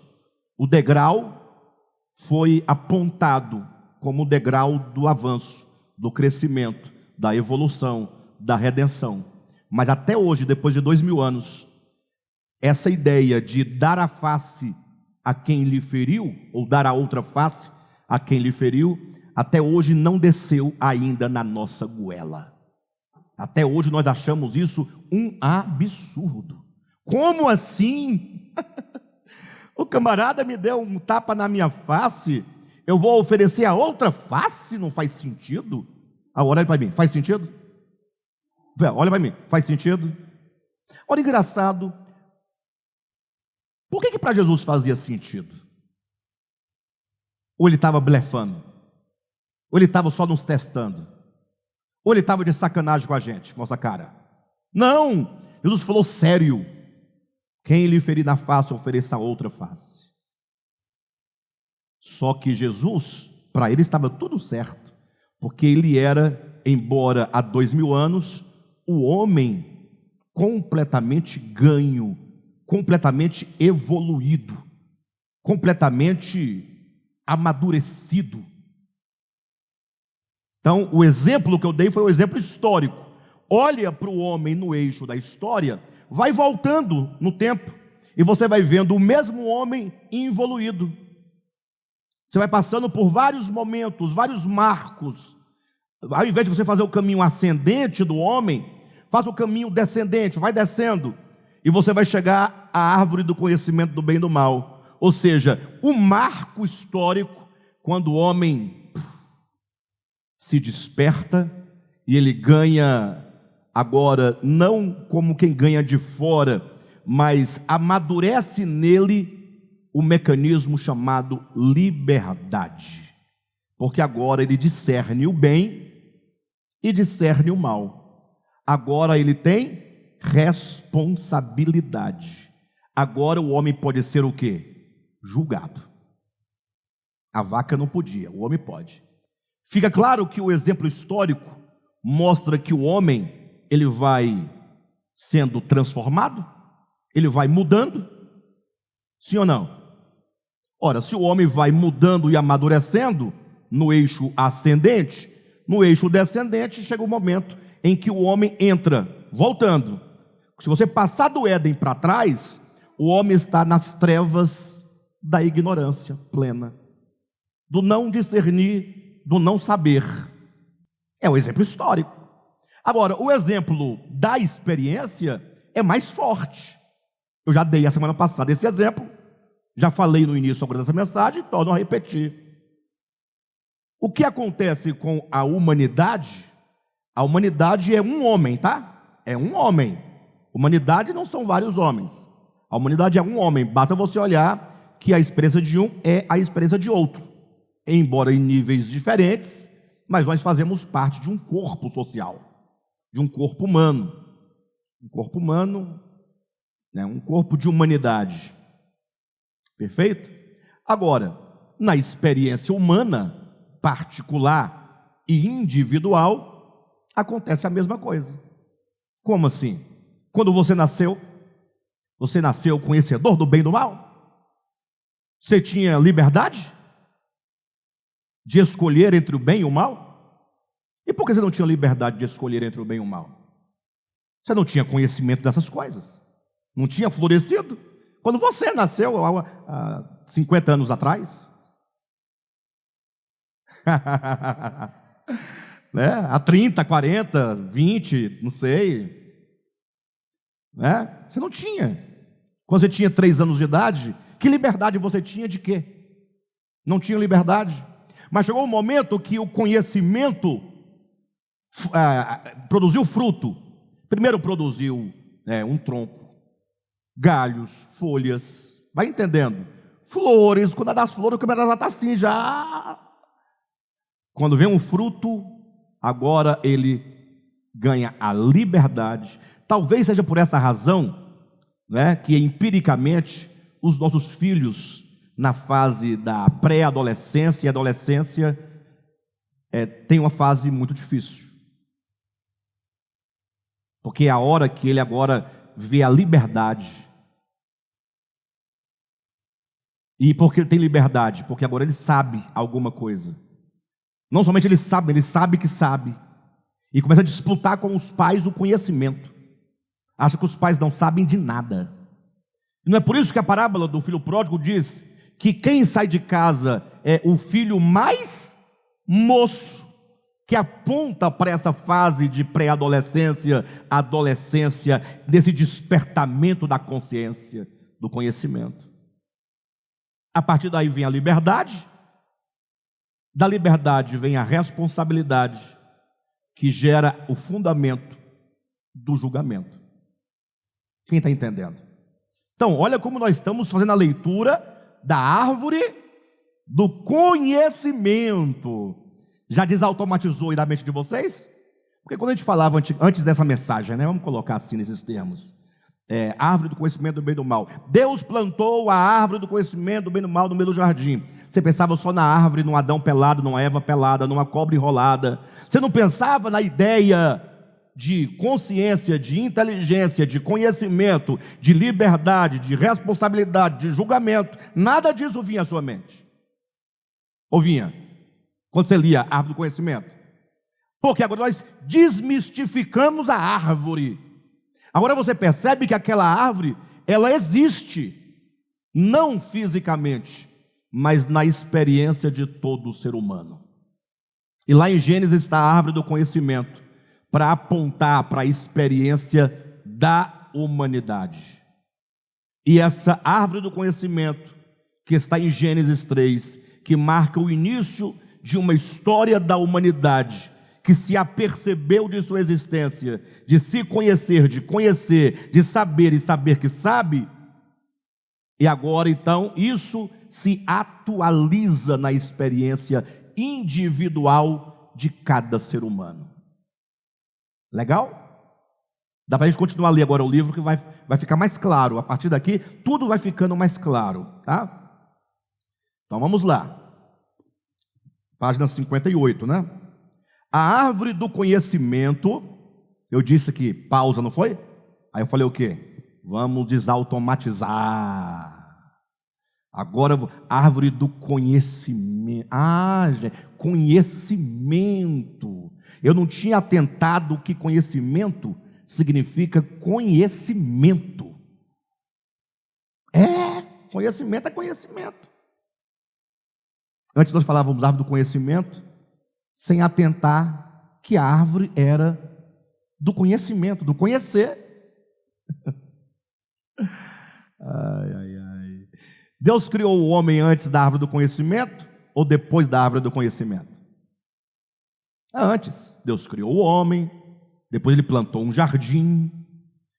o degrau foi apontado como o degrau do avanço, do crescimento, da evolução, da redenção. Mas até hoje, depois de 2000 anos, essa ideia de dar a face a quem lhe feriu, ou dar a outra face a quem lhe feriu, até hoje não desceu ainda na nossa goela. Até hoje nós achamos isso um absurdo. Como assim? O camarada me deu um tapa na minha face, eu vou oferecer a outra face? Não faz sentido? Olha para mim, faz sentido? Olha para mim, faz sentido? Olha, engraçado. Por que para Jesus fazia sentido? Ou ele estava blefando? Ou ele estava só nos testando? Ou ele estava de sacanagem com a gente, com nossa cara? Não! Jesus falou sério. Quem lhe ferir na face, ofereça a outra face. Só que Jesus, para ele estava tudo certo, porque ele era, embora há 2000 anos, o homem completamente ganho, completamente evoluído, completamente amadurecido. Então, o exemplo que eu dei foi um exemplo histórico. Olha para o homem no eixo da história, vai voltando no tempo, e você vai vendo o mesmo homem evoluído. Você vai passando por vários momentos, vários marcos. Ao invés de você fazer o caminho ascendente do homem, faz o caminho descendente, vai descendo, e você vai chegar à árvore do conhecimento do bem e do mal. Ou seja, o marco histórico, quando o homem se desperta, e ele ganha agora, não como quem ganha de fora, mas amadurece nele o mecanismo chamado liberdade. Porque agora ele discerne o bem e discerne o mal. Agora ele tem responsabilidade. Agora o homem pode ser o quê? Julgado. A vaca não podia, o homem pode. Fica claro que o exemplo histórico mostra que o homem, ele vai sendo transformado, ele vai mudando, sim ou não? Ora, se o homem vai mudando e amadurecendo no eixo ascendente, no eixo descendente chega o momento em que o homem entra, voltando. Se você passar do Éden para trás, o homem está nas trevas da ignorância plena, do não discernir, do não saber. É um exemplo histórico. Agora, o exemplo da experiência é mais forte. Eu já dei a semana passada esse exemplo, já falei no início agora dessa mensagem, torno a repetir. O que acontece com a humanidade? A humanidade é um homem, tá? É um homem. Humanidade não são vários homens. A humanidade é um homem. Basta você olhar que a experiência de um é a experiência de outro, embora em níveis diferentes, mas nós fazemos parte de um corpo social, de um corpo humano, né, um corpo de humanidade, perfeito? Agora, na experiência humana, particular e individual, acontece a mesma coisa. Como assim? Quando você nasceu conhecedor do bem e do mal? Você tinha liberdade de escolher entre o bem e o mal? E por que você não tinha liberdade de escolher entre o bem e o mal? Você não tinha conhecimento dessas coisas, não tinha florescido quando você nasceu há 50 anos atrás. Né? Há 30, 40, 20, não sei, né? Você não tinha. Quando você tinha 3 anos de idade, que liberdade você tinha de quê? Não tinha liberdade. Mas chegou um momento que o conhecimento produziu fruto. Primeiro produziu um tronco, galhos, folhas, vai entendendo? Flores, quando é das flores, o camarada já está assim, já. Quando vem um fruto, agora ele ganha a liberdade. Talvez seja por essa razão, né, que empiricamente os nossos filhos, na fase da pré-adolescência e adolescência, tem uma fase muito difícil. Porque é a hora que ele agora vê a liberdade. E por que ele tem liberdade? Porque agora ele sabe alguma coisa. Não somente ele sabe que sabe. E começa a disputar com os pais o conhecimento. Acha que os pais não sabem de nada. E não é por isso que a parábola do filho pródigo diz que quem sai de casa é o filho mais moço, que aponta para essa fase de pré-adolescência, adolescência, desse despertamento da consciência, do conhecimento. A partir daí vem a liberdade, da liberdade vem a responsabilidade, que gera o fundamento do julgamento. Quem está entendendo? Então, olha como nós estamos fazendo a leitura da árvore do conhecimento. Já desautomatizou aí da mente de vocês? Porque quando a gente falava antes dessa mensagem, né, vamos colocar assim nesses termos, árvore do conhecimento do bem e do mal. Deus plantou a árvore do conhecimento do bem e do mal no meio do jardim. Você pensava só na árvore, num Adão pelado, numa Eva pelada, numa cobra enrolada. Você não pensava na ideia de consciência, de inteligência, de conhecimento, de liberdade, de responsabilidade, de julgamento. Nada disso vinha à sua mente. Ou vinha? Quando você lia a árvore do conhecimento. Porque agora nós desmistificamos a árvore. Agora você percebe que aquela árvore, ela existe, não fisicamente, mas na experiência de todo o ser humano. E lá em Gênesis está a árvore do conhecimento, para apontar para a experiência da humanidade. E essa árvore do conhecimento, que está em Gênesis 3, que marca o início de uma história da humanidade, que se apercebeu de sua existência, de se conhecer, de saber e saber que sabe, e agora então isso se atualiza na experiência individual de cada ser humano. Legal? Dá para a gente continuar a ler agora o livro, que vai ficar mais claro. A partir daqui, tudo vai ficando mais claro, tá? Então vamos lá. Página 58, né? A árvore do conhecimento, eu disse que pausa, não foi? Aí eu falei o quê? Vamos desautomatizar. Agora, árvore do conhecimento. Gente, conhecimento. Eu não tinha atentado que conhecimento significa conhecimento. Conhecimento é conhecimento. Antes nós falávamos árvore do conhecimento, sem atentar que a árvore era do conhecimento, do conhecer. Deus criou o homem antes da árvore do conhecimento ou depois da árvore do conhecimento? Antes. Deus criou o homem, depois ele plantou um jardim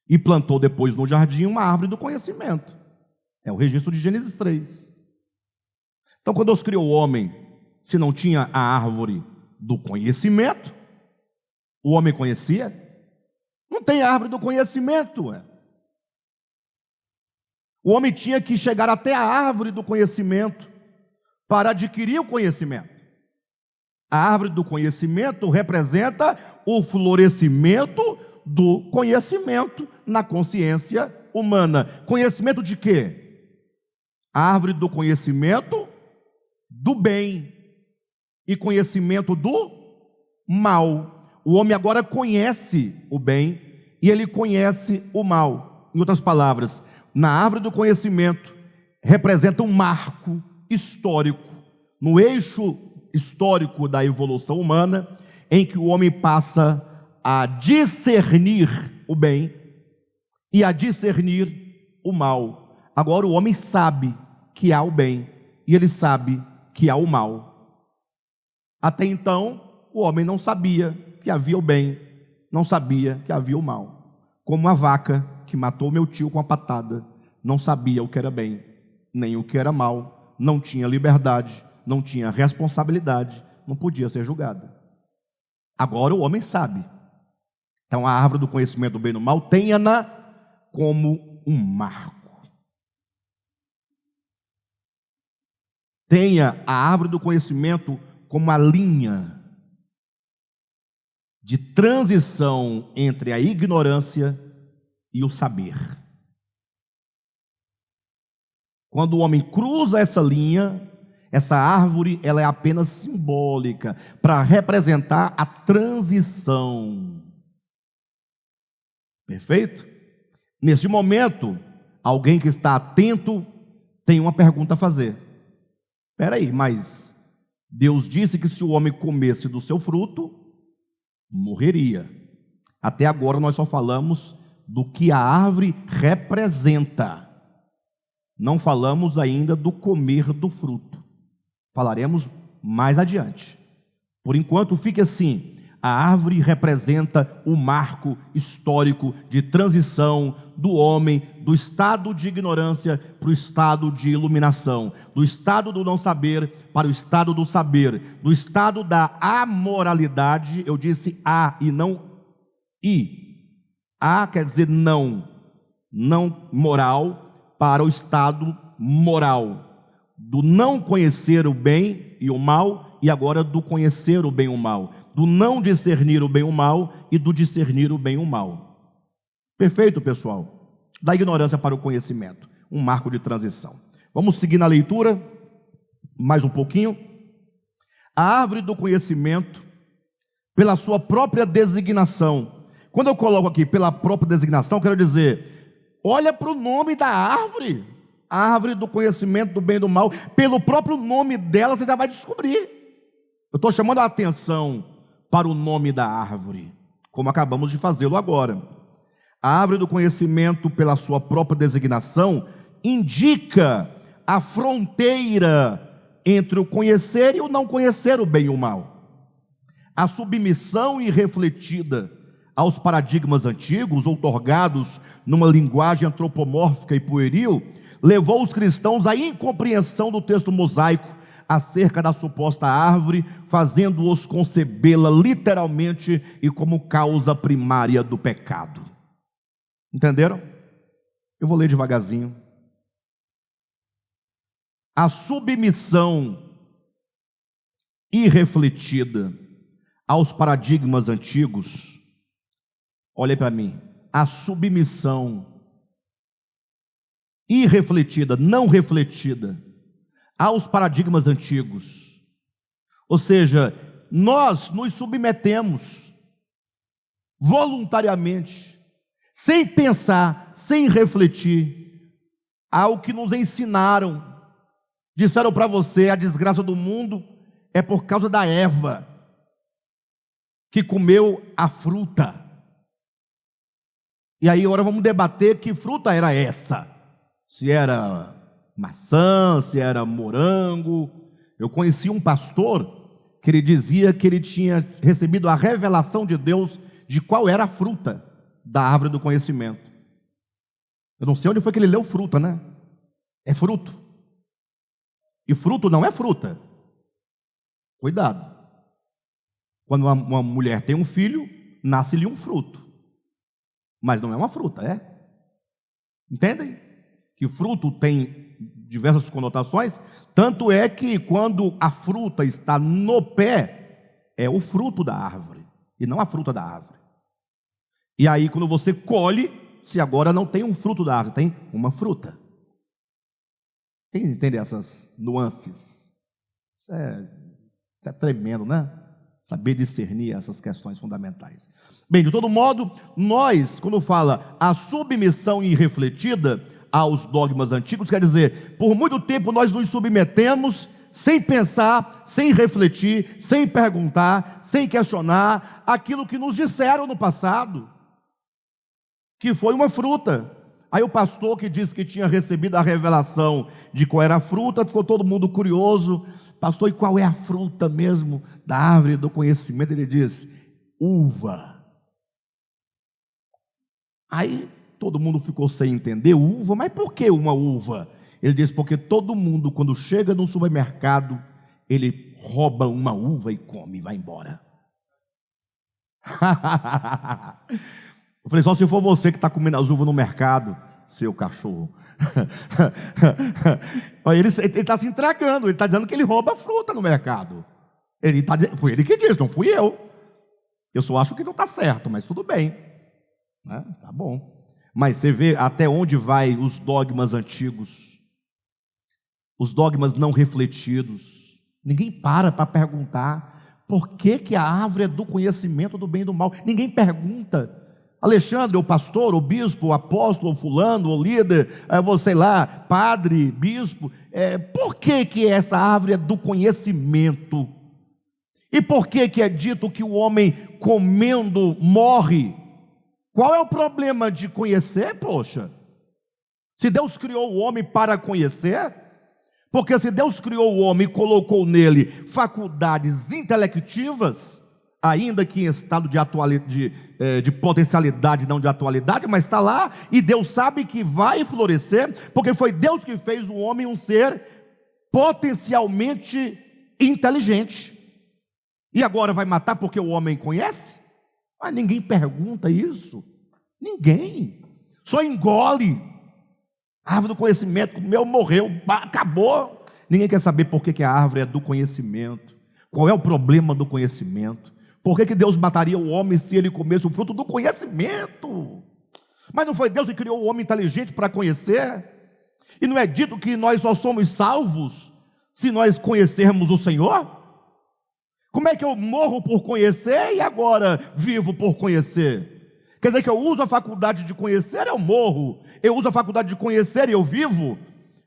e plantou depois no jardim uma árvore do conhecimento. É o registro de Gênesis 3. Então, quando Deus criou o homem, se não tinha a árvore do conhecimento, o homem conhecia? Não tem árvore do conhecimento. O homem tinha que chegar até a árvore do conhecimento para adquirir o conhecimento. A árvore do conhecimento representa o florescimento do conhecimento na consciência humana. Conhecimento de quê? A árvore do conhecimento do bem e conhecimento do mal. O homem agora conhece o bem e ele conhece o mal. Em outras palavras, na árvore do conhecimento representa um marco histórico, no eixo histórico da evolução humana, em que o homem passa a discernir o bem e a discernir o mal. Agora o homem sabe que há o bem e ele sabe que há o mal. Até então, o homem não sabia que havia o bem, não sabia que havia o mal. Como a vaca que matou meu tio com a patada, não sabia o que era bem, nem o que era mal, não tinha liberdade, não tinha responsabilidade, não podia ser julgada. Agora o homem sabe. Então a árvore do conhecimento do bem e do mal, tenha-na como um marco. Tenha a árvore do conhecimento como uma linha de transição entre a ignorância e o saber. Quando o homem cruza essa linha, essa árvore, ela é apenas simbólica para representar a transição. Perfeito? Nesse momento, alguém que está atento tem uma pergunta a fazer. Espera aí, mas Deus disse que se o homem comesse do seu fruto, morreria. Até agora nós só falamos do que a árvore representa. Não falamos ainda do comer do fruto. Falaremos mais adiante. Por enquanto, fique assim: a árvore representa o marco histórico de transição do homem do estado de ignorância para o estado de iluminação, do estado do não saber para o estado do saber, do estado da amoralidade. Eu disse a e não i. A quer dizer não moral, para o estado moral, do não conhecer o bem e o mal, e agora do conhecer o bem e o mal, do não discernir o bem e o mal, e do discernir o bem e o mal. Perfeito, pessoal? Da ignorância para o conhecimento, um marco de transição. Vamos seguir na leitura, mais um pouquinho. A árvore do conhecimento, pela sua própria designação. Quando eu coloco aqui pela própria designação, quero dizer, olha para o nome da árvore. A árvore do conhecimento do bem e do mal, pelo próprio nome dela você já vai descobrir. Eu estou chamando a atenção para o nome da árvore, como acabamos de fazê-lo agora. A árvore do conhecimento, pela sua própria designação, indica a fronteira entre o conhecer e o não conhecer o bem e o mal. A submissão irrefletida aos paradigmas antigos, outorgados numa linguagem antropomórfica e pueril, levou os cristãos à incompreensão do texto mosaico acerca da suposta árvore, fazendo-os concebê-la literalmente e como causa primária do pecado. Entenderam? Eu vou ler devagarzinho. A submissão irrefletida aos paradigmas antigos, olhe para mim, a submissão irrefletida, não refletida, aos paradigmas antigos, ou seja, nós nos submetemos voluntariamente, sem pensar, sem refletir, ao que nos ensinaram. Disseram para você: a desgraça do mundo é por causa da Eva, que comeu a fruta. E aí agora vamos debater que fruta era essa. Se era maçã, se era morango. Eu conheci um pastor que ele dizia que ele tinha recebido a revelação de Deus de qual era a fruta da árvore do conhecimento. Eu não sei onde foi que ele leu fruta, né? É fruto. E fruto não é fruta. Cuidado. Quando uma mulher tem um filho, nasce-lhe um fruto. Mas não é uma fruta, é? Entendem? Que fruto tem diversas conotações. Tanto é que quando a fruta está no pé, é o fruto da árvore, e não a fruta da árvore. E aí quando você colhe, se agora não tem um fruto da árvore, tem uma fruta. Quem entende essas nuances? Isso é tremendo, né? Saber discernir essas questões fundamentais. Bem, de todo modo, nós, quando fala a submissão irrefletida aos dogmas antigos, quer dizer, por muito tempo nós nos submetemos sem pensar, sem refletir, sem perguntar, sem questionar aquilo que nos disseram no passado, que foi uma fruta. Aí o pastor que disse que tinha recebido a revelação de qual era a fruta, ficou todo mundo curioso. Pastor, e qual é a fruta mesmo da árvore do conhecimento? Ele diz, uva. Aí todo mundo ficou sem entender, uva, mas por que uma uva? Ele diz, porque todo mundo quando chega no supermercado, ele rouba uma uva e come e vai embora. Eu falei, só se for você que está comendo as uvas no mercado, seu cachorro. Ele está se entregando, ele está dizendo que ele rouba fruta no mercado. Foi ele que disse, não fui eu. Eu só acho que não está certo, mas tudo bem, né? Tá bom. Mas você vê até onde vai os dogmas antigos, os dogmas não refletidos. Ninguém para perguntar por que a árvore é do conhecimento do bem e do mal. Ninguém pergunta. Alexandre, o pastor, o bispo, o apóstolo, o fulano, o líder, sei lá, padre, bispo, por que essa árvore é do conhecimento? E por que é dito que o homem comendo morre? Qual é o problema de conhecer, poxa? Se Deus criou o homem para conhecer, porque se Deus criou o homem e colocou nele faculdades intelectivas, ainda que em estado de potencialidade, não de atualidade, mas está lá, e Deus sabe que vai florescer, porque foi Deus que fez o homem um ser potencialmente inteligente. E agora vai matar porque o homem conhece? Mas ninguém pergunta isso. Ninguém. Só engole. A árvore do conhecimento, comeu, morreu, acabou. Ninguém quer saber por que a árvore é do conhecimento. Qual é o problema do conhecimento? Por que Deus mataria o homem se ele comesse o fruto do conhecimento? Mas não foi Deus que criou o homem inteligente para conhecer? E não é dito que nós só somos salvos se nós conhecermos o Senhor? Como é que eu morro por conhecer e agora vivo por conhecer? Quer dizer que eu uso a faculdade de conhecer, eu morro. Eu uso a faculdade de conhecer e eu vivo?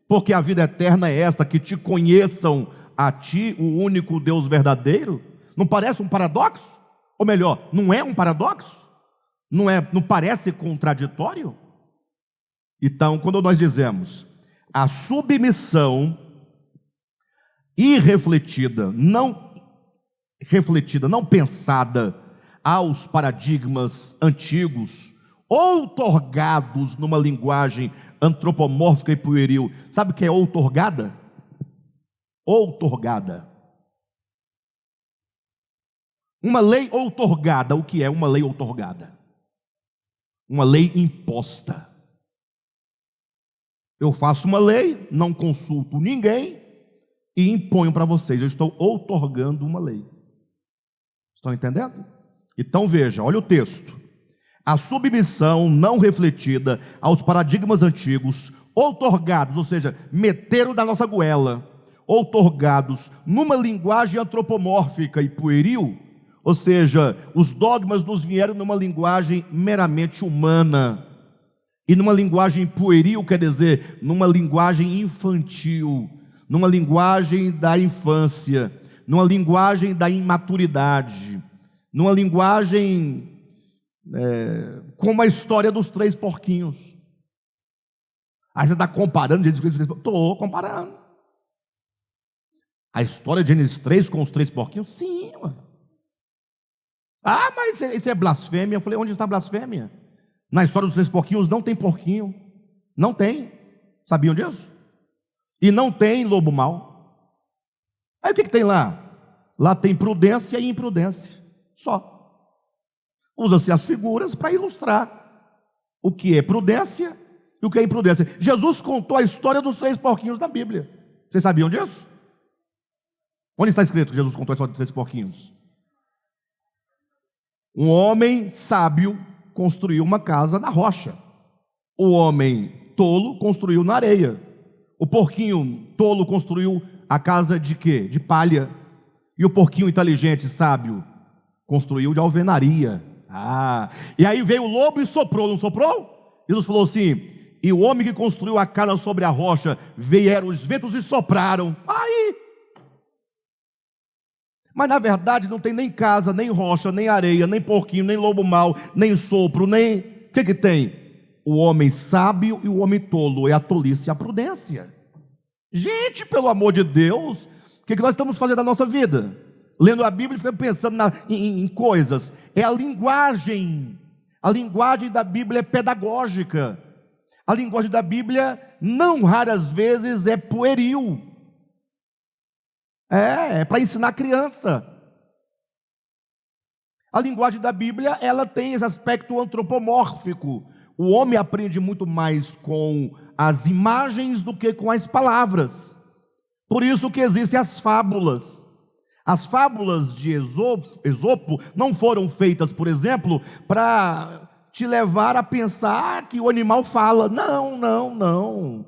Porque a vida eterna é esta, que te conheçam a ti, o único Deus verdadeiro. Não parece um paradoxo? Ou melhor, não é um paradoxo? Não parece contraditório? Então, quando nós dizemos a submissão irrefletida, não pensada aos paradigmas antigos, outorgados numa linguagem antropomórfica e pueril. Sabe o que é outorgada? Outorgada. Uma lei outorgada, o que é uma lei outorgada? Uma lei imposta. Eu faço uma lei, não consulto ninguém e imponho para vocês. Eu estou outorgando uma lei. Estão entendendo? Então veja, olha o texto. A submissão não refletida aos paradigmas antigos, outorgados, ou seja, meteram da nossa goela, outorgados numa linguagem antropomórfica e pueril, ou seja, os dogmas nos vieram numa linguagem meramente humana, e numa linguagem pueril, quer dizer, numa linguagem infantil, numa linguagem da infância, numa linguagem da imaturidade, numa linguagem como a história dos 3 porquinhos. Aí você está comparando Gênesis 3 com os 3 porquinhos? Estou comparando. A história de Gênesis 3 com os 3 porquinhos? Sim, mano. Ah, mas isso é blasfêmia. Eu falei, onde está a blasfêmia? Na história dos 3 porquinhos não tem porquinho. Não tem. Sabiam disso? E não tem lobo mau. Aí o que tem lá? Lá tem prudência e imprudência, só. Usa-se as figuras para ilustrar o que é prudência e o que é imprudência. Jesus contou a história dos 3 porquinhos da Bíblia. Vocês sabiam disso? Onde está escrito que Jesus contou a história dos 3 porquinhos? Um homem sábio construiu uma casa na rocha. O homem tolo construiu na areia. O porquinho tolo construiu a casa de quê? De palha. E o porquinho inteligente, sábio, construiu de alvenaria. E aí veio o lobo e soprou, não soprou? Jesus falou assim: e o homem que construiu a casa sobre a rocha, vieram os ventos e sopraram. Mas na verdade não tem nem casa, nem rocha, nem areia, nem porquinho, nem lobo mau, nem sopro, nem... O que tem? O homem sábio e o homem tolo. É a tolice e a prudência. Gente, pelo amor de Deus, o que nós estamos fazendo na nossa vida? Lendo a Bíblia e ficando pensando em coisas. É a linguagem. A linguagem da Bíblia é pedagógica. A linguagem da Bíblia, não raras vezes, é pueril. É para ensinar a criança. A linguagem da Bíblia, ela tem esse aspecto antropomórfico. O homem aprende muito mais com as imagens do que com as palavras. Por isso que existem as fábulas. As fábulas de Esopo não foram feitas, por exemplo, para te levar a pensar que o animal fala. Não.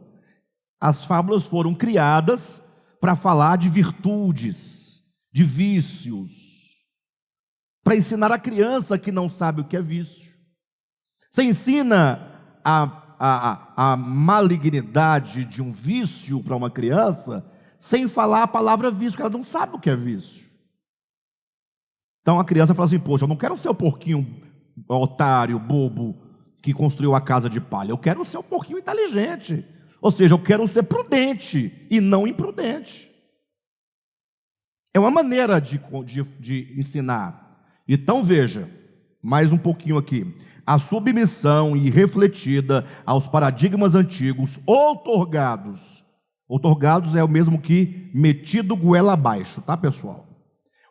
As fábulas foram criadas para falar de virtudes, de vícios, para ensinar a criança que não sabe o que é vício. Você ensina a malignidade de um vício para uma criança sem falar a palavra vício, porque ela não sabe o que é vício. Então a criança fala assim: poxa, eu não quero ser o porquinho otário, bobo, que construiu a casa de palha. Eu quero ser um porquinho inteligente. Ou seja, eu quero ser prudente e não imprudente. É uma maneira de ensinar. Então veja, mais um pouquinho aqui. A submissão irrefletida aos paradigmas antigos, outorgados é o mesmo que metido goela abaixo, tá, pessoal?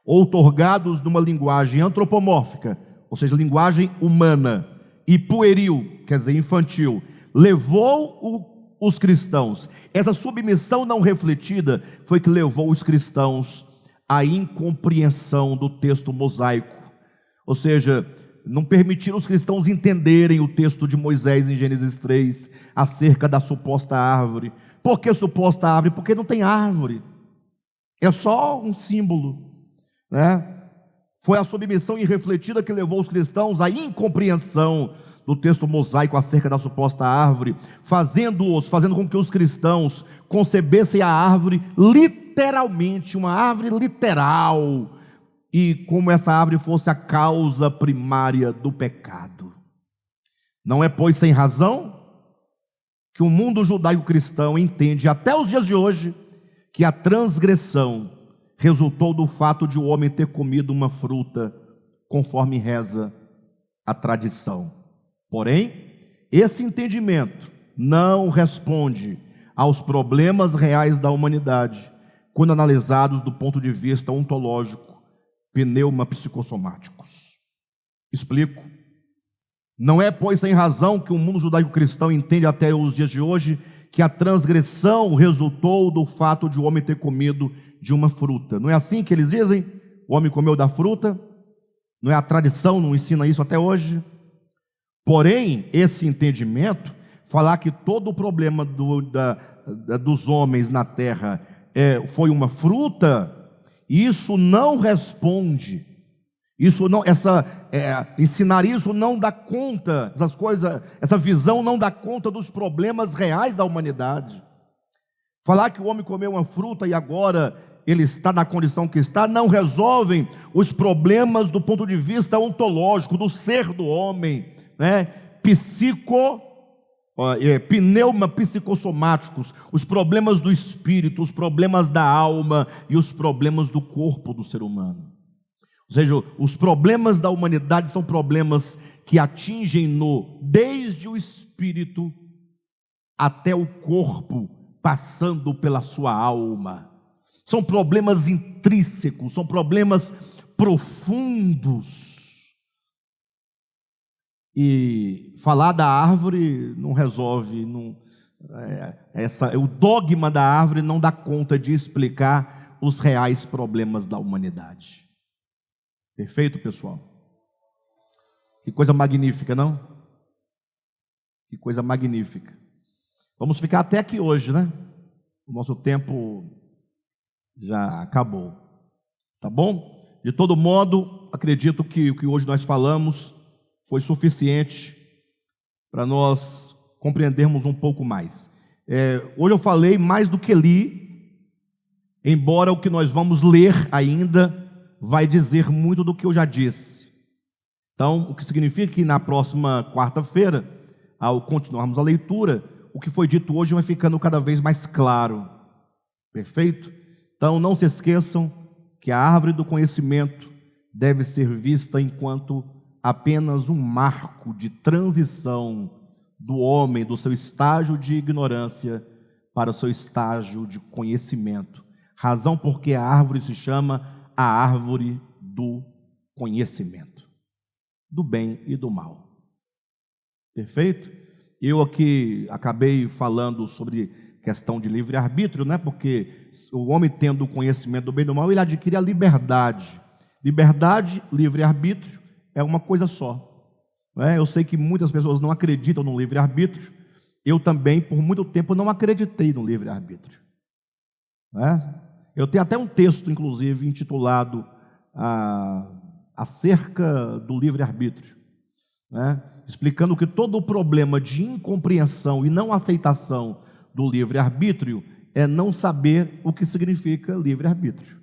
Outorgados numa linguagem antropomórfica, ou seja, linguagem humana, e pueril, quer dizer, infantil, levou os cristãos. Essa submissão não refletida foi que levou os cristãos à incompreensão do texto mosaico. Ou seja, não permitiram os cristãos entenderem o texto de Moisés em Gênesis 3, acerca da suposta árvore. Por que suposta árvore? Porque não tem árvore. É só um símbolo, né? Foi a submissão irrefletida que levou os cristãos à incompreensão do texto mosaico acerca da suposta árvore, fazendo com que os cristãos concebessem a árvore literalmente, uma árvore literal, e como essa árvore fosse a causa primária do pecado. Não é, pois, sem razão que o mundo judaico-cristão entende até os dias de hoje que a transgressão resultou do fato de o homem ter comido uma fruta, conforme reza a tradição. Porém, esse entendimento não responde aos problemas reais da humanidade, quando analisados do ponto de vista ontológico, pneumapsicossomáticos. Explico. Não é, pois, sem razão que o mundo judaico-cristão entende até os dias de hoje que a transgressão resultou do fato de o homem ter comido de uma fruta. Não é assim que eles dizem? O homem comeu da fruta? Não é a tradição, não ensina isso até hoje? Porém, esse entendimento, falar que todo o problema dos homens na terra foi uma fruta, isso não responde. Ensinar isso não dá conta, essas coisas, essa visão não dá conta dos problemas reais da humanidade. Falar que o homem comeu uma fruta e agora ele está na condição que está, não resolvem os problemas do ponto de vista ontológico, do ser do homem, né? Pneumapsicossomáticos, os problemas do espírito, os problemas da alma e os problemas do corpo do ser humano. Ou seja, os problemas da humanidade são problemas que atingem desde o espírito até o corpo, passando pela sua alma. são problemas intrínsecos, são problemas profundos. E falar da árvore não resolve, o dogma da árvore não dá conta de explicar os reais problemas da humanidade. Perfeito, pessoal? Que coisa magnífica, não? Que coisa magnífica. Vamos ficar até aqui hoje, né? O nosso tempo já acabou. Tá bom? De todo modo, acredito que o que hoje nós falamos foi suficiente para nós compreendermos um pouco mais. Hoje eu falei mais do que li, embora o que nós vamos ler ainda vai dizer muito do que eu já disse. Então, o que significa que na próxima quarta-feira, ao continuarmos a leitura, o que foi dito hoje vai ficando cada vez mais claro. Perfeito? Então, não se esqueçam que a árvore do conhecimento deve ser vista enquanto apenas um marco de transição do homem, do seu estágio de ignorância para o seu estágio de conhecimento. Razão porque a árvore se chama a árvore do conhecimento, do bem e do mal. Perfeito? Eu aqui acabei falando sobre questão de livre-arbítrio, né? Porque o homem tendo o conhecimento do bem e do mal, ele adquire a liberdade. Liberdade, livre-arbítrio é uma coisa só. Eu sei que muitas pessoas não acreditam no livre-arbítrio. Eu também, por muito tempo, não acreditei no livre-arbítrio. Eu tenho até um texto, inclusive, intitulado Acerca do livre-arbítrio, explicando que todo o problema de incompreensão e não aceitação do livre-arbítrio é não saber o que significa livre-arbítrio.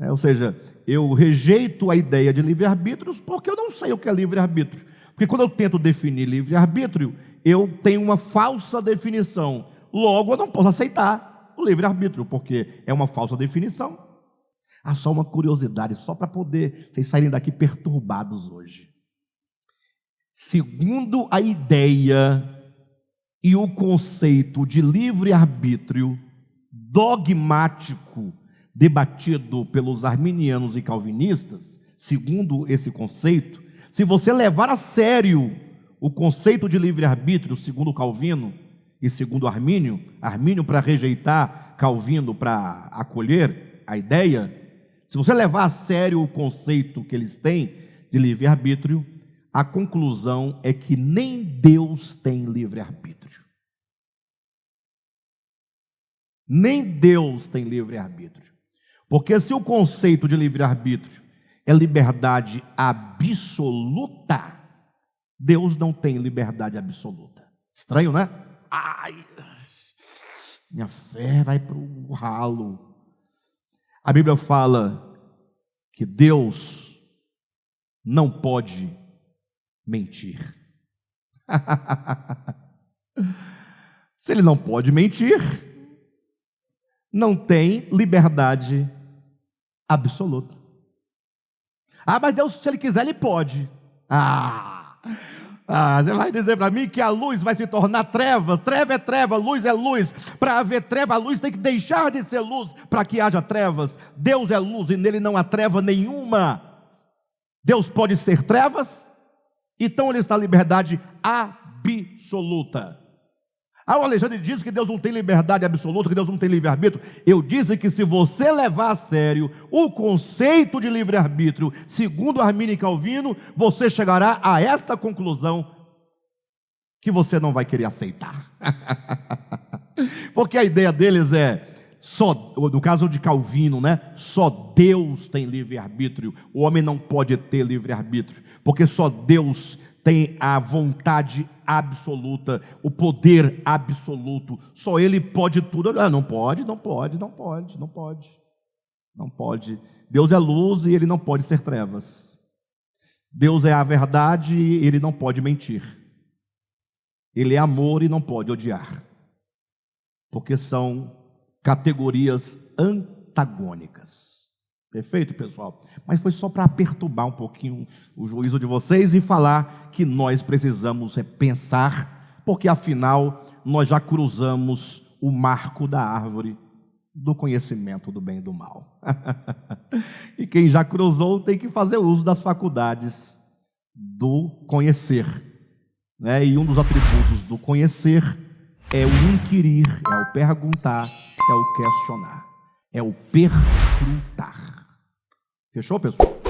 Ou seja, eu rejeito a ideia de livre-arbítrio porque eu não sei o que é livre-arbítrio. Porque quando eu tento definir livre-arbítrio, eu tenho uma falsa definição. Logo, eu não posso aceitar o livre-arbítrio, porque é uma falsa definição. Só uma curiosidade, só para poder vocês saírem daqui perturbados hoje. Segundo a ideia e o conceito de livre-arbítrio dogmático debatido pelos arminianos e calvinistas, segundo esse conceito, se você levar a sério o conceito de livre-arbítrio, segundo Calvino e segundo Armínio para rejeitar, Calvino para acolher a ideia, se você levar a sério o conceito que eles têm de livre-arbítrio, a conclusão é que nem Deus tem livre-arbítrio. Nem Deus tem livre-arbítrio. Porque se o conceito de livre-arbítrio é liberdade absoluta, Deus não tem liberdade absoluta. Estranho, né? Minha fé vai para o ralo. A Bíblia fala que Deus não pode mentir. Se ele não pode mentir, não tem liberdade absoluta. Mas Deus, se ele quiser, ele pode. Você vai dizer para mim que a luz vai se tornar treva? Treva é treva, luz é luz. Para haver treva, a luz tem que deixar de ser luz para que haja trevas. Deus é luz e nele não há treva nenhuma. Deus pode ser trevas? Então ele está em liberdade absoluta. O Alexandre diz que Deus não tem liberdade absoluta, que Deus não tem livre-arbítrio. Eu disse que se você levar a sério o conceito de livre-arbítrio, segundo Armínio e Calvino, você chegará a esta conclusão que você não vai querer aceitar. Porque a ideia deles só, no caso de Calvino, só Deus tem livre-arbítrio. O homem não pode ter livre-arbítrio, porque só Deus tem a vontade absoluta, o poder absoluto. Só Ele pode tudo. Não pode. Deus é luz e Ele não pode ser trevas. Deus é a verdade e Ele não pode mentir. Ele é amor e não pode odiar. Porque são categorias antagônicas. Perfeito, pessoal? Mas foi só para perturbar um pouquinho o juízo de vocês e falar que nós precisamos pensar, porque afinal nós já cruzamos o marco da árvore do conhecimento do bem e do mal. E quem já cruzou tem que fazer uso das faculdades do conhecer, né? E um dos atributos do conhecer é o inquirir, é o perguntar, é o questionar, é o perscrutar. Fechou, pessoal?